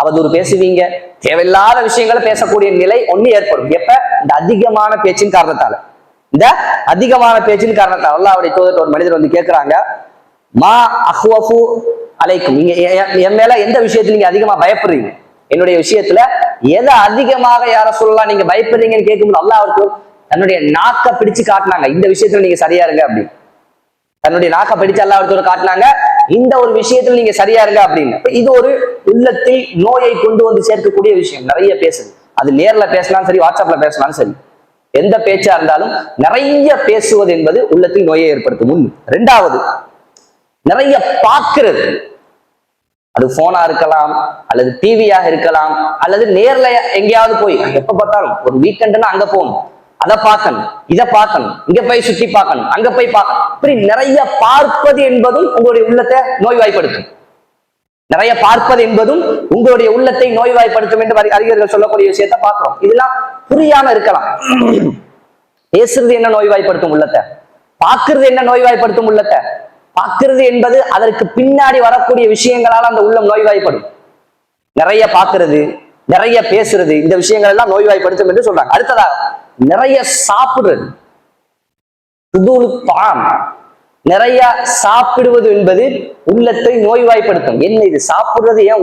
அவதூறு பேசுவீங்க, தேவையில்லாத விஷயங்களை பேசக்கூடிய நிலை ஒண்ணு ஏற்படும். எப்ப? இந்த அதிகமான பேச்சின் காரணத்தால. இந்த அதிகமான பேச்சின் காரணத்தால் அல்லாஹ்வுடைய தூதர் ஒரு மனிதர் வந்து கேட்கிறாங்க, மா அஹ்வஃபு அலைக்கும், நீங்க என் மேல எந்த விஷயத்துல நீங்க அதிகமா பயப்படுறீங்க, என்னுடைய விஷயத்துல எதை அதிகமாக யார சொல்லலாம் நீங்க பயப்படுறீங்கன்னு கேட்கும்போது அல்லாஹ் அவருக்கு தன்னுடைய நாக்க பிடிச்சு காட்டினாங்க, இந்த விஷயத்துல நீங்க சரியா இருங்க அப்படின்னு. தன்னுடைய நாக்க பிடிச்சு அல்லாஹ் அவருக்கு காட்டினாங்க, இந்த ஒரு விஷயத்துல நீங்க சரியா இருங்க அப்படின்னு. இது ஒரு உள்ளத்தில் நோயை கொண்டு வந்து சேர்க்கக்கூடிய விஷயம். நிறைய பேசுது, அது நேர்ல பேசலாம் சரி, வாட்ஸ்அப்ல பேசலாம் சரி, எந்த பேச்சா இருந்தாலும் நிறைய பேசுவது என்பது உள்ளத்தில் நோயை ஏற்படுத்தும். ஒண்ணு. ரெண்டாவது, நிறைய பார்க்கிறது, அது போனா இருக்கலாம், அல்லது டிவியாக இருக்கலாம், அல்லது நேர்ல எங்கேயாவது போய் எப்ப பார்த்தாலும் ஒரு வீக்கெண்ட்னா அங்க போகணும், அதை பார்க்கணும், இதை பார்க்கணும், இங்க போய் சுத்தி பார்க்கணும், அங்க போய் பார்க்கணும், இப்படி நிறைய பார்ப்பது என்பதும் உங்களுடைய உள்ளத்தை நோய்வாய்ப்படுத்தும். நிறைய பார்ப்பது என்பதும் உங்களுடைய உள்ளத்தை நோய்வாய்ப்படுத்தும் என்று அறிஞர்கள் சொல்லக்கூடிய விஷயத்தை பார்க்கிறோம். இதெல்லாம் புரியாம இருக்கலாம். பேசுறது என்ன நோய்வாய்ப்படுத்தும் உள்ளத்தை, பார்க்கிறது என்ன நோய்வாய்ப்படுத்தும் உள்ளத்தை. பார்க்கிறது என்பது அதற்கு பின்னாடி வரக்கூடிய விஷயங்களால அந்த உள்ளம் நோய்வாய்ப்படும். நிறைய பார்க்கிறது, நிறைய பேசுறது, இந்த விஷயங்கள் எல்லாம் நோய்வாய்ப்படுத்தும் என்று சொல்றாங்க. அடுத்ததாக நிறைய சாப்பிடுறது, நிறைய சாப்பிடுவது என்பது உள்ளத்தை நோய்வாய்ப்படுத்தும். என்ன இது சாப்பிடுறது, ஏன்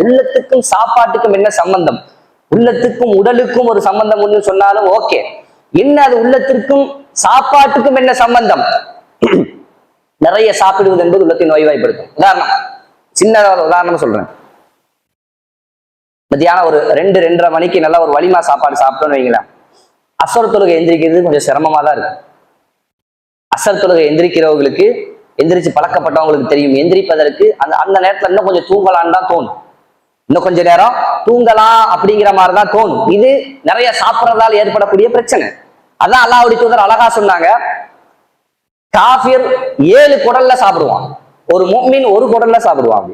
உள்ளத்துக்கும் சாப்பாட்டுக்கும் என்ன சம்பந்தம், உள்ளத்துக்கும் உடலுக்கும் ஒரு சம்பந்தம் ஒன்று சொன்னாலும் ஓகே, என்ன அது உள்ளத்திற்கும் சாப்பாட்டுக்கும் என்ன சம்பந்தம்? நிறைய சாப்பிடுவது என்பது உள்ளத்தை நோய்வாய்ப்படுத்தும். உதாரணம், சின்ன உதாரணம் சொல்றேன். மத்தியானம் ஒரு 2-2:30 மணிக்கு நல்லா ஒரு வலிமா சாப்பாடு சாப்பிட்டோன்னு வைங்களேன், அசர் தொழுகை எந்திரிக்கிறது கொஞ்சம் சிரமமா தான் இருக்கு. அசர் தொழுகை எந்திரிக்கிறவங்களுக்கு, எந்திரிச்சு பழக்கப்பட்டவங்களுக்கு தெரியும், எந்திரிப்பதற்கு அந்த நேரத்துல இன்னும் கொஞ்சம் தூங்கலான்னு தான் தோணும், இன்னும் கொஞ்ச நேரம் தூங்கலாம் அப்படிங்கிற மாதிரிதான் தோணும். இது நிறைய சாப்பிட்றதால ஏற்படக்கூடிய பிரச்சனை. அதான் அல்லாஹ்வுடைய தூதர் அழகா சொன்னாங்க, காஃபிர் 7 குடல்ல சாப்பிடுவான், ஒரு முஃமின் 1 குடல்ல சாப்பிடுவான்.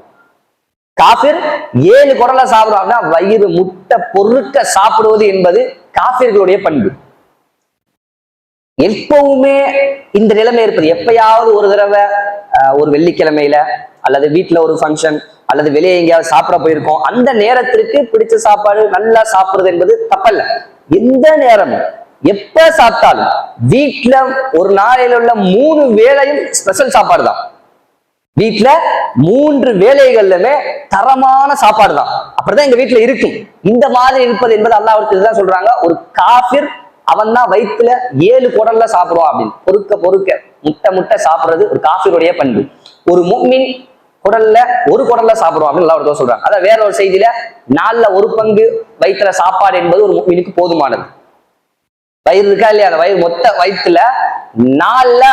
காஃபிர் 7 குடல்ல சாப்பிடுவாங்கன்னா வயிறு முட்டை பொருட்க சாப்பிடுவது என்பது காஃபிர்களுடைய பண்பு. எப்பவுமே இந்த நிலைமை இருப்பது. எப்பயாவது ஒரு தடவை ஒரு வெள்ளிக்கிழமையில அல்லது வீட்டுல ஒரு ஃபங்க்ஷன் அல்லது வெளியே எங்கேயாவது சாப்பிட போயிருக்கோம், அந்த நேரத்திற்கு பிடிச்ச சாப்பாடு நல்லா சாப்பிடுறது என்பது தப்பல்ல. எந்த நேரமும் எப்ப சாப்பிட்டாலும் வீட்டுல ஒரு நாளையில உள்ள 3 வேளையும் ஸ்பெஷல் சாப்பாடு தான். வீட்டுல 3 வேளைகள்லுமே தரமான சாப்பாடு தான். அப்படிதான் எங்க வீட்டுல இருக்கும். இந்த மாதிரி இருப்பது என்பது அல்லாஹ் தான் சொல்றாங்க, ஒரு காஃபிர் அவன் தான் வயிற்றுல 7 குடல்ல சாப்பிடுவான் அப்படின்னு. பொறுக்க முட்டை சாப்பிடுறது ஒரு காஃபிருடைய பண்பு. ஒரு முஃமின் குடல்ல 1 குடல்ல சாப்பிடுவான் அப்படின்னு அல்லாஹ் சொல்றாங்க. அதான் வேற ஒரு செய்தியில 4ல் 1 பங்கு வயிற்றுல சாப்பாடு என்பது ஒரு முஃமினுக்கு போதுமானது. வயிறு இருக்கா இல்லையா, அந்த வயிறு மொத்த வயிற்றுல 4ல்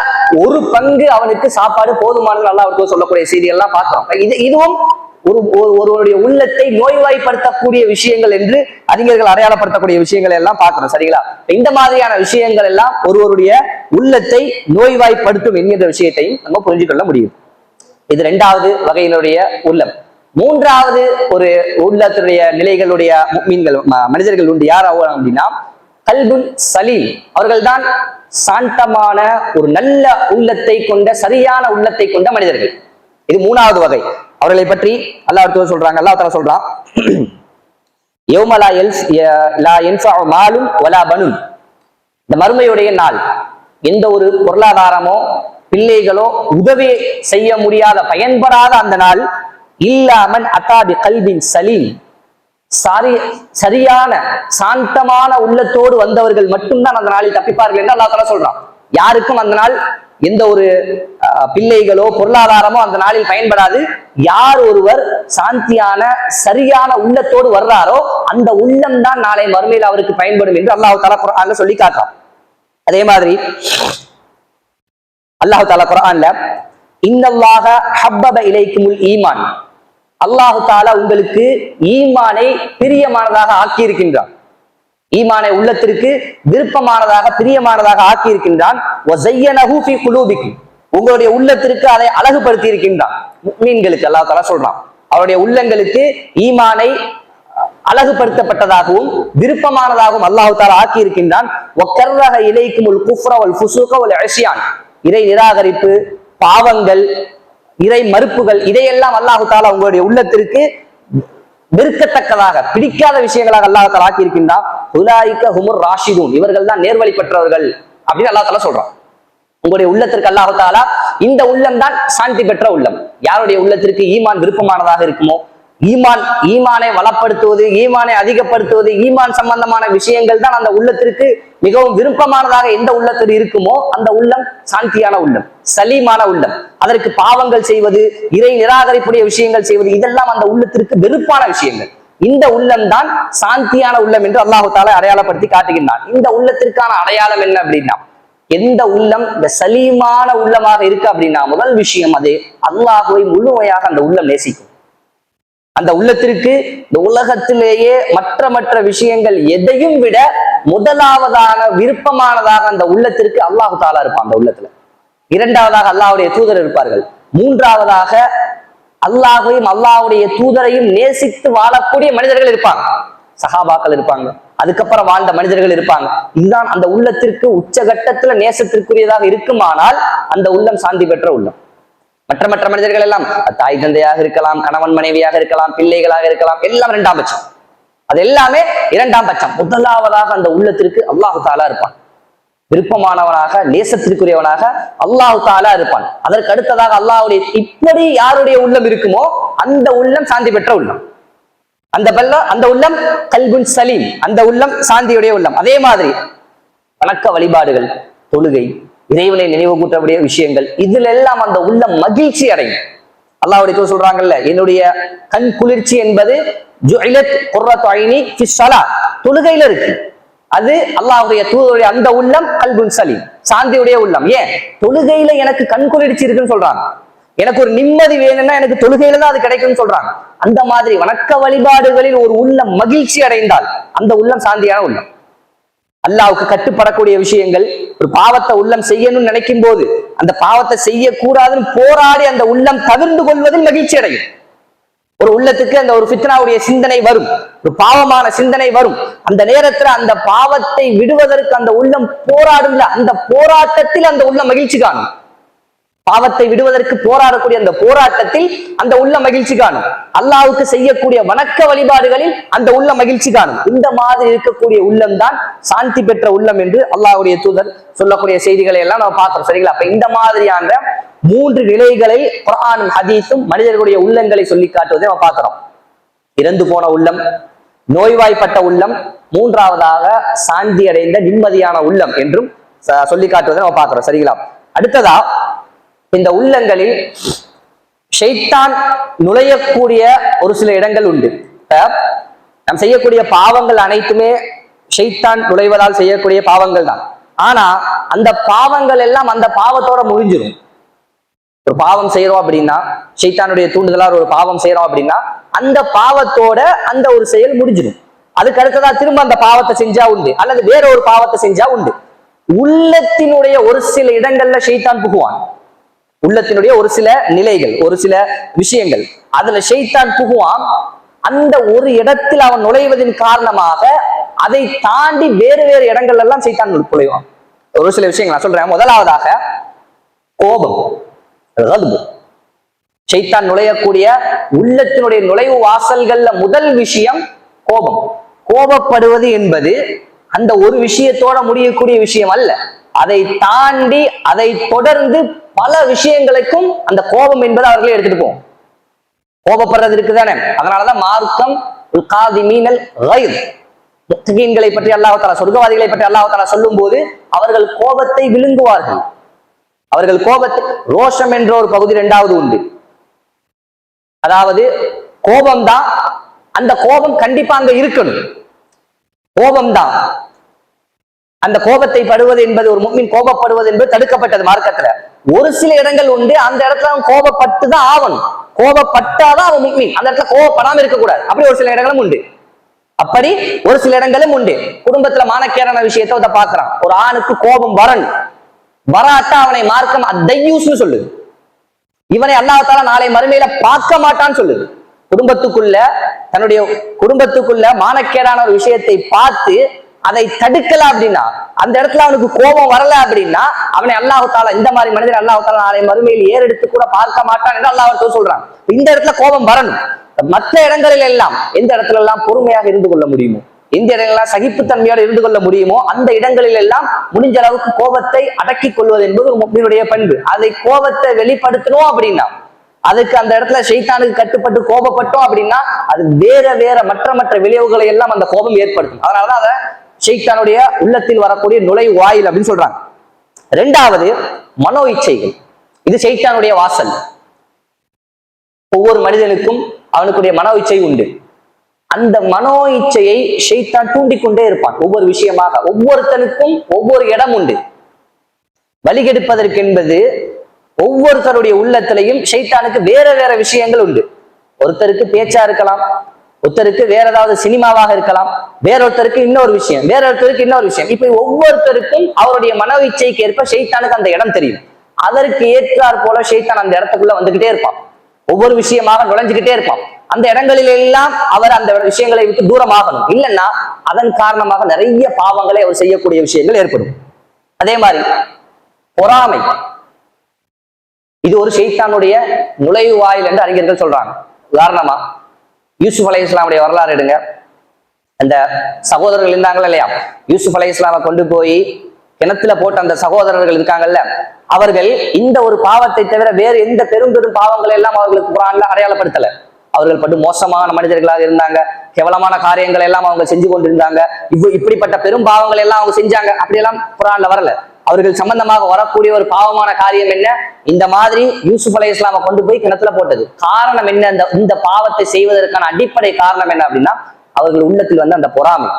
1 பங்கு அவனுக்கு சாப்பாடு போதுமானது அல்லாஹ் சொல்லக்கூடிய செய்திகள்லாம் பார்க்கிறோம். இதுவும் ஒருவருடைய உள்ளத்தை நோய்வாய்ப்படுத்தக்கூடிய விஷயங்கள் என்று அறிஞர்கள் அடையாளப்படுத்தக்கூடிய விஷயங்கள் எல்லாம் பார்க்கிறோம். சரிங்களா? இந்த மாதிரியான விஷயங்கள் எல்லாம் ஒருவருடைய உள்ளத்தை நோய்வாய்ப்படுத்தும் என்கிற விஷயத்தையும் நம்ம புரிஞ்சுக்கொள்ள முடியும். இது 2வது வகையினுடைய உள்ளம். 3வது ஒரு உள்ளத்துடைய நிலைகளுடைய முஃமின்கள் மனிதர்கள் உண்டு. யார் அப்படின்னா கல்புன் சலீம், அவர்கள்தான் சாந்தமான ஒரு நல்ல உள்ளத்தை கொண்ட, சரியான உள்ளத்தை கொண்ட மனிதர்கள். இது 3வது வகை. அவர்களை பற்றி அல்லாஹ் சொல்றாங்க, அல்லாஹ் தஆலா சொல்றான், யௌம லா யன்ஃபஉ மாலும் வலா பனுன். இந்த மறுமையுடைய நாள் எந்த ஒரு பொருளாதாரமோ பிள்ளைகளோ உதவி செய்ய முடியாத, பயன்படாத அந்த நாள். இல்லாமன் அத்தாபி கல்பின் சலீம், சரியான சாந்தமான உள்ளத்தோடு வந்தவர்கள் மட்டும்தான் அந்த நாளில் தப்பிப்பார்கள் என்று அல்லாஹ் தஆலா சொல்றான். யாருக்கும் அந்த நாள் எந்த ஒரு பிள்ளைகளோ பொருளாதாரமோ அந்த நாளில் பயன்படாது. யார் ஒருவர் சாந்தியான சரியான உள்ளத்தோடு வர்றாரோ அந்த உள்ளம் தான் நாளை மறுமையில் அவருக்கு பயன்படும் என்று அல்லாஹ் தஆலா குர்ஆன்ல சொல்லி காட்டுறான். அதே மாதிரி அல்லாஹ் தஆலா குர்ஆன்ல இன்னல்லாஹ ஹப்பப இலைக்குமுல் ஈமான், அல்லாஹ் தஆலா உங்களுக்கு ஈமானை பிரியமானதாக ஆக்கி இருக்கின்றான். ஈமானை உள்ளத்திற்கு விருப்பமானதாக பிரியமானதாக ஆக்கி இருக்கின்றான். உங்களுடைய உள்ளத்திற்கு அதை அழகுபடுத்தி இருக்கின்றான். முஃமின்களுக்கு அல்லாஹ் தஆலா சொல்றான், அவருடைய உள்ளங்களுக்கு ஈமானை அழகுபடுத்தப்பட்டதாகவும் விருப்பமானதாகவும் அல்லாஹ் தஆலா ஆக்கி இருக்கின்றான். வக்கர்ரஹ இலைக்குமுல் குஃப்ர வல் ஃபுசூக வல் இஸ்யான், இறை நிராகரிப்பு, பாவங்கள், இறை மறுப்புகள், இதையெல்லாம் அல்லாஹ் தஆலா உங்களுடைய உள்ளத்திற்கு வெறுக்கத்தக்கதாக, பிடிக்காத விஷயங்களாக அல்லாஹ் தஆலா ஆக்கி இருக்கின்றான். உலாயிக ஹுமுர் ராஷிதூன், இவர்கள் தான் நேர்வழி பெற்றவர்கள் அப்படின்னு அல்லாஹ் தஆலா சொல்றான். உங்களுடைய உள்ளத்திற்கு அல்லாஹ் தஆலா, இந்த உள்ளம் தான் சாந்தி பெற்ற உள்ளம். யாருடைய உள்ளத்திற்கு ஈமான் விருப்பமானதாக இருக்குமோ, ஈமானை வளப்படுத்துவது, ஈமானை அதிகப்படுத்துவது, ஈமான் சம்பந்தமான விஷயங்கள் தான் அந்த உள்ளத்திற்கு மிகவும் விருப்பமானதாக எந்த உள்ளத்தில் இருக்குமோ அந்த உள்ளம் சாந்தியான உள்ளம், சலீமான உள்ளம். அதற்கு பாவங்கள் செய்வது, இறை நிராகரிப்புடைய விஷயங்கள் செய்வது, இதெல்லாம் அந்த உள்ளத்திற்கு வெறுப்பான விஷயங்கள். இந்த உள்ளம் தான் சாந்தியான உள்ளம் என்று அல்லாஹ் தஆலா அடையாளப்படுத்தி காட்டுகின்றான். இந்த உள்ளத்திற்கான அடையாளம் என்ன அப்படின்னா, எந்த உள்ளம் இந்த சலீமான உள்ளமாக இருக்கு அப்படின்னா முதல் விஷயம் அது அல்லாஹ்வை முழுமையாக அந்த உள்ளம் நேசிக்கும். அந்த உள்ளத்திற்கு இந்த உலகத்திலேயே மற்ற விஷயங்கள் எதையும் விட முதலாவதாக விருப்பமானதாக அந்த உள்ளத்திற்கு அல்லாஹு தாலா இருப்பான். அந்த உள்ளத்துல இரண்டாவதாக அல்லாஹ்வுடைய தூதர் இருப்பார்கள். மூன்றாவதாக அல்லாஹையும் அல்லாஹ்வுடைய தூதரையும் நேசித்து வாழக்கூடிய மனிதர்கள் இருப்பாங்க, சஹாபாக்கள் இருப்பாங்க, அதுக்கப்புறம் வாழ்ந்த மனிதர்கள் இருப்பாங்க. இதுதான் அந்த உள்ளத்திற்கு உச்சகட்டத்துல நேசத்திற்குரியதாக இருக்குமானால் அந்த உள்ளம் சாந்தி பெற்ற உள்ளம். மற்ற மனிதர்கள் எல்லாம் தாய் தந்தையாக இருக்கலாம், கணவன் மனைவியாக இருக்கலாம், பிள்ளைகளாக இருக்கலாம், எல்லாம் இரண்டாம் பட்சம். அது எல்லாமே இரண்டாம் பட்சம். முதலாவதாக அந்த உள்ளத்திற்கு அல்லாஹு தாலா இருப்பான், விருப்பமானவனாக நேசத்திற்குரியவனாக அல்லாஹு தாலா இருப்பான். அதற்கு அடுத்ததாக அல்லாஹ்வுடைய இப்படி யாருடைய உள்ளம் இருக்குமோ அந்த உள்ளம் சாந்தி பெற்ற உள்ளம். அந்த உள்ளம் கல்புன் சலீம், அந்த உள்ளம் சாந்தியுடைய உள்ளம். அதே மாதிரி வணக்க வழிபாடுகள், தொழுகை, இறைவனை நினைவு கூட்டக்கூடிய விஷயங்கள், இதுல எல்லாம் அந்த உள்ளம் மகிழ்ச்சி அடையும். அல்லாஹ்வுடைய தூதர் சொல்றாங்கல்ல, என்னுடைய கண் குளிர்ச்சி என்பது ஜுஇலத் குர்ரத்து ஐனி ஃபி ஸலாத், தொழுகையில இருக்கு. அது அல்லாஹ்வுடைய தூதருடைய அந்த உள்ளம் கல்புன் சலீம், சாந்தியுடைய உள்ளம். ஏன் தொழுகையில எனக்கு கண் குளிர்ச்சி இருக்குன்னு சொல்றாங்க, எனக்கு ஒரு நிம்மதி வேணும்னா எனக்கு தொழுகையில தான் அது கிடைக்கும்னு சொல்றாங்க. அந்த மாதிரி வணக்க வழிபாடுகளில் ஒரு உள்ளம் மகிழ்ச்சி அடைந்தால் அந்த உள்ளம் சாந்தியான உள்ளம். அல்லாஹ்வுக்கு கட்டுப்படக்கூடிய விஷயங்கள், ஒரு பாவத்தை உள்ளம் செய்யணும்னு நினைக்கும் போது அந்த பாவத்தை செய்யக்கூடாதுன்னு போராடி அந்த உள்ளம் தவிர்ந்து கொள்வதில் மகிழ்ச்சி அடையும். ஒரு உள்ளத்துக்கு அந்த ஒரு ஃபித்னாவுடைய சிந்தனை வரும், ஒரு பாவமான சிந்தனை வரும். அந்த நேரத்துல அந்த பாவத்தை விடுவதற்கு அந்த உள்ளம் போராடும்ல, அந்த போராட்டத்தில் அந்த உள்ளம் மகிழ்ச்சி காணும். பாவத்தை விடுவதற்கு போராடக்கூடிய அந்த போராட்டத்தில் அந்த உள்ள மகிழ்ச்சி காணும். அல்லாஹ்வுக்கு செய்யக்கூடிய வணக்க வழிபாடுகளில் அந்த உள்ள மகிழ்ச்சி காணும். இந்த மாதிரி இருக்கக்கூடிய உள்ளம் தான் சாந்தி பெற்ற உள்ளம் என்று அல்லாஹ்வுடைய தூதர் சொல்லக்கூடிய செய்திகளை எல்லாம் நம்ம பார்த்தோம். சரிங்களா? அப்ப இந்த மாதிரியான 3 நிலைகளை குர்ஆனும் ஹதீஸும் மனிதர்களுடைய உள்ளங்களை சொல்லி காட்டுவதை நம்ம பார்க்கிறோம். இறந்து போன உள்ளம், நோய்வாய்ப்பட்ட உள்ளம், மூன்றாவதாக சாந்தி அடைந்த நிம்மதியான உள்ளம் என்றும் சொல்லி காட்டுவதை நம்ம பார்க்கிறோம். சரிங்களா? அடுத்ததா இந்த உள்ளங்களில் ஷைத்தான் நுழையக்கூடிய ஒரு சில இடங்கள் உண்டு. நாம் செய்யக்கூடிய பாவங்கள் அனைத்துமே ஷைத்தான் நுழைவதால் செய்யக்கூடிய பாவங்கள் தான். ஆனா அந்த பாவங்கள் எல்லாம் அந்த பாவத்தோட முடிஞ்சிடும். ஒரு பாவம் செய்யறோம் அப்படின்னா, ஷைத்தானுடைய தூண்டுதலால் ஒரு பாவம் செய்யறோம் அப்படின்னா அந்த பாவத்தோட அந்த ஒரு செயல் முடிஞ்சிடும். அதுக்கு அடுத்ததா திரும்ப அந்த பாவத்தை செஞ்சா உண்டு, அல்லது வேற ஒரு பாவத்தை செஞ்சா உண்டு. உள்ளத்தினுடைய ஒரு சில இடங்கள்ல ஷைத்தான் புகுவான். உள்ளத்தினுடைய ஒரு சில நிலைகள், ஒரு சில விஷயங்கள், அதுல ஷைத்தான் புகுவான். அந்த ஒரு இடத்தில் அவன் நுழைவதன் காரணமாக அதை தாண்டி வேறு வேறு இடங்கள் எல்லாம் ஷைத்தான் நுழைவான். ஒரு சில விஷயங்கள் நான் சொல்றேன். முதலாவதாக கோபம். ஷைத்தான் நுழையக்கூடிய உள்ளத்தினுடைய நுழைவு வாசல்கள்ல முதல் விஷயம் கோபம். கோபப்படுவது என்பது அந்த ஒரு விஷயத்தோட முடியக்கூடிய விஷயம் அல்ல. அதை தாண்டி அதை தொடர்ந்து பல விஷயங்களுக்கும் அந்த கோபம் என்பது அவர்களே எடுத்துட்டு போகும். கோபப்படுறது இருக்குதானே, அதனாலதான் மார்க்கம் முத்தகீன்களை பற்றி அல்லாஹ் தஆலா, சொர்க்கவாதிகளை பற்றி அல்லாஹ் தஆலா சொல்லும் போது அவர்கள் கோபத்தை விழுங்குவார்கள். அவர்கள் கோபத்தை, ரோஷம் என்ற ஒரு பகுதி 2வது உண்டு. அதாவது கோபம்தான், அந்த கோபம் கண்டிப்பா அங்க இருக்கணும். கோபம்தான், அந்த கோபத்தை படுவது என்பது, ஒரு முஃமின் கோபப்படுவது என்பது தடுக்கப்பட்டது மார்க்கத்துல. ஒரு சில இடங்கள் உண்டு, அந்த இடத்துல அவன் கோபப்பட்டுதான் ஆகணும். கோபப்பட்டாதான் அவன் முஃமின். அந்த இடத்துல கோபப்படாம இருக்கக்கூடாது. அப்படி ஒரு சில இடங்களும் உண்டு. அப்படி ஒரு சில இடங்களும் உண்டு. குடும்பத்துல மானக்கேடான விஷயத்தை பாக்குறான். ஒரு ஆணுக்கு கோபம் வரணும், வராட்டா அவனை மார்க்கம் அத்தையூஸ்னு சொல்லுது. இவனை அல்லாஹ் தஆலா நாளை மறுமையில பார்க்க மாட்டான்னு சொல்லுது. குடும்பத்துக்குள்ள, தன்னுடைய குடும்பத்துக்குள்ள மானக்கேடான ஒரு விஷயத்தை பார்த்து அதை தடுக்கல அப்படின்னா, அந்த இடத்துல அவனுக்கு கோபம் வரல அப்படின்னா அவனை அல்லாஹ் தஆலா, இந்த மாதிரி மனிதன் அல்லாஹ் தஆலா நாளை மறுமையில் ஏறெடுத்து கூட பார்க்க மாட்டான் என்று அல்லாஹ் சொல்றான். இந்த இடத்துல கோபம் வரணும். மற்ற இடங்களில் எல்லாம், எந்த இடத்துல எல்லாம் பொறுமையாக இருந்து கொள்ள முடியுமோ, எந்த இடங்களெல்லாம் சகிப்புத்தன்மையோடு இருந்து கொள்ள முடியுமோ அந்த இடங்களில் எல்லாம் முடிஞ்ச அளவுக்கு கோபத்தை அடக்கி கொள்வது என்பது ஒரு முஃமினுடைய பண்பு. அதை கோபத்தை வெளிப்படுத்தணும் அப்படின்னா, அதுக்கு அந்த இடத்துல ஷைத்தானுக்கு கட்டுப்பட்டு கோபப்பட்டோம் அப்படின்னா அது வேற வேற மற்ற விளைவுகளை எல்லாம் அந்த கோபம் ஏற்படுத்தும். அதனாலதான் அதை ஷைத்தானுடைய உள்ளத்தில் வரக்கூடிய நுழைவு வாயில் அப்படின்னு சொல்றாங்க. 2வது மனோ இச்சைகள். இது ஷைத்தானுடைய வாசல். ஒவ்வொரு மனிதனுக்கும் அவனுக்குடைய மனோ இச்சை உண்டு. அந்த மனோ இச்சையை ஷைத்தான் தூண்டிக்கொண்டே இருப்பான். ஒவ்வொரு விஷயமாக ஒவ்வொருத்தனுக்கும் ஒவ்வொரு இடம் உண்டு. வழிகெடுப்பதற்கு என்பது ஒவ்வொருத்தருடைய உள்ளத்திலையும் ஷைத்தானுக்கு வேற வேற விஷயங்கள் உண்டு. ஒருத்தருக்கு பேச்சா இருக்கலாம், ஒருத்தருக்கு வேற ஏதாவது சினிமாவாக இருக்கலாம், வேறொருத்தருக்கு இன்னொரு விஷயம், வேறொருத்தருக்கு இன்னொரு விஷயம். இப்ப ஒவ்வொருத்தருக்கும் அவருடைய மன இச்சைக்கு ஏற்ப ஷைத்தானுக்கு அந்த இடம் தெரியும். அதற்கு ஏற்றாற் போல ஷைத்தான் அந்த இடத்துக்குள்ள வந்துகிட்டே இருப்பான், ஒவ்வொரு விஷயமாக நுழைஞ்சுக்கிட்டே இருப்பான். அந்த இடங்களில் எல்லாம் அவர் அந்த விஷயங்களை விட்டு தூரமாகணும். இல்லைன்னா அதன் காரணமாக நிறைய பாவங்களை அவர் செய்யக்கூடிய விஷயங்கள் ஏற்படும். அதே மாதிரி பொறாமை, இது ஒரு ஷைத்தானுடைய நுழைவாயில் என்று அறிஞர்கள் சொல்றாங்க. உதாரணமா யூசுப் அலைஹிஸ்ஸலாமுடைய வரலாறு எடுங்க. அந்த சகோதரர்கள் இருந்தாங்களா இல்லையா, யூசுப் அலைஹிஸ்ஸலாமை கொண்டு போய் கிணத்துல போட்ட அந்த சகோதரர்கள் இருக்காங்கல்ல, அவர்கள் இந்த ஒரு பாவத்தை தவிர வேறு எந்த பெரும் பெரும் பாவங்களை எல்லாம் அவர்களுக்கு குர்ஆன்ல அடையாளப்படுத்தல. அவர்கள் பட்டு மோசமான மனிதர்களாக இருந்தாங்க, கேவலமான காரியங்கள் எல்லாம் அவங்க செஞ்சு கொண்டிருந்தாங்க, இப்படிப்பட்ட பெரும் பாவங்கள் எல்லாம் அவங்க செஞ்சாங்க, அப்படியெல்லாம் குர்ஆன்ல வரல. அவர்கள் சம்பந்தமாக வரக்கூடிய ஒரு பாவமான காரியம் என்ன, இந்த மாதிரி யூசுப் அலைஹிஸ்ஸலாமை கொண்டு போய் கிணத்துல போட்டது. காரணம் என்ன, இந்த பாவத்தை செய்வதற்கான அடிப்படை காரணம் என்ன அப்படின்னா அவர்கள் உள்ளத்தில் வந்து அந்த பொறாமை.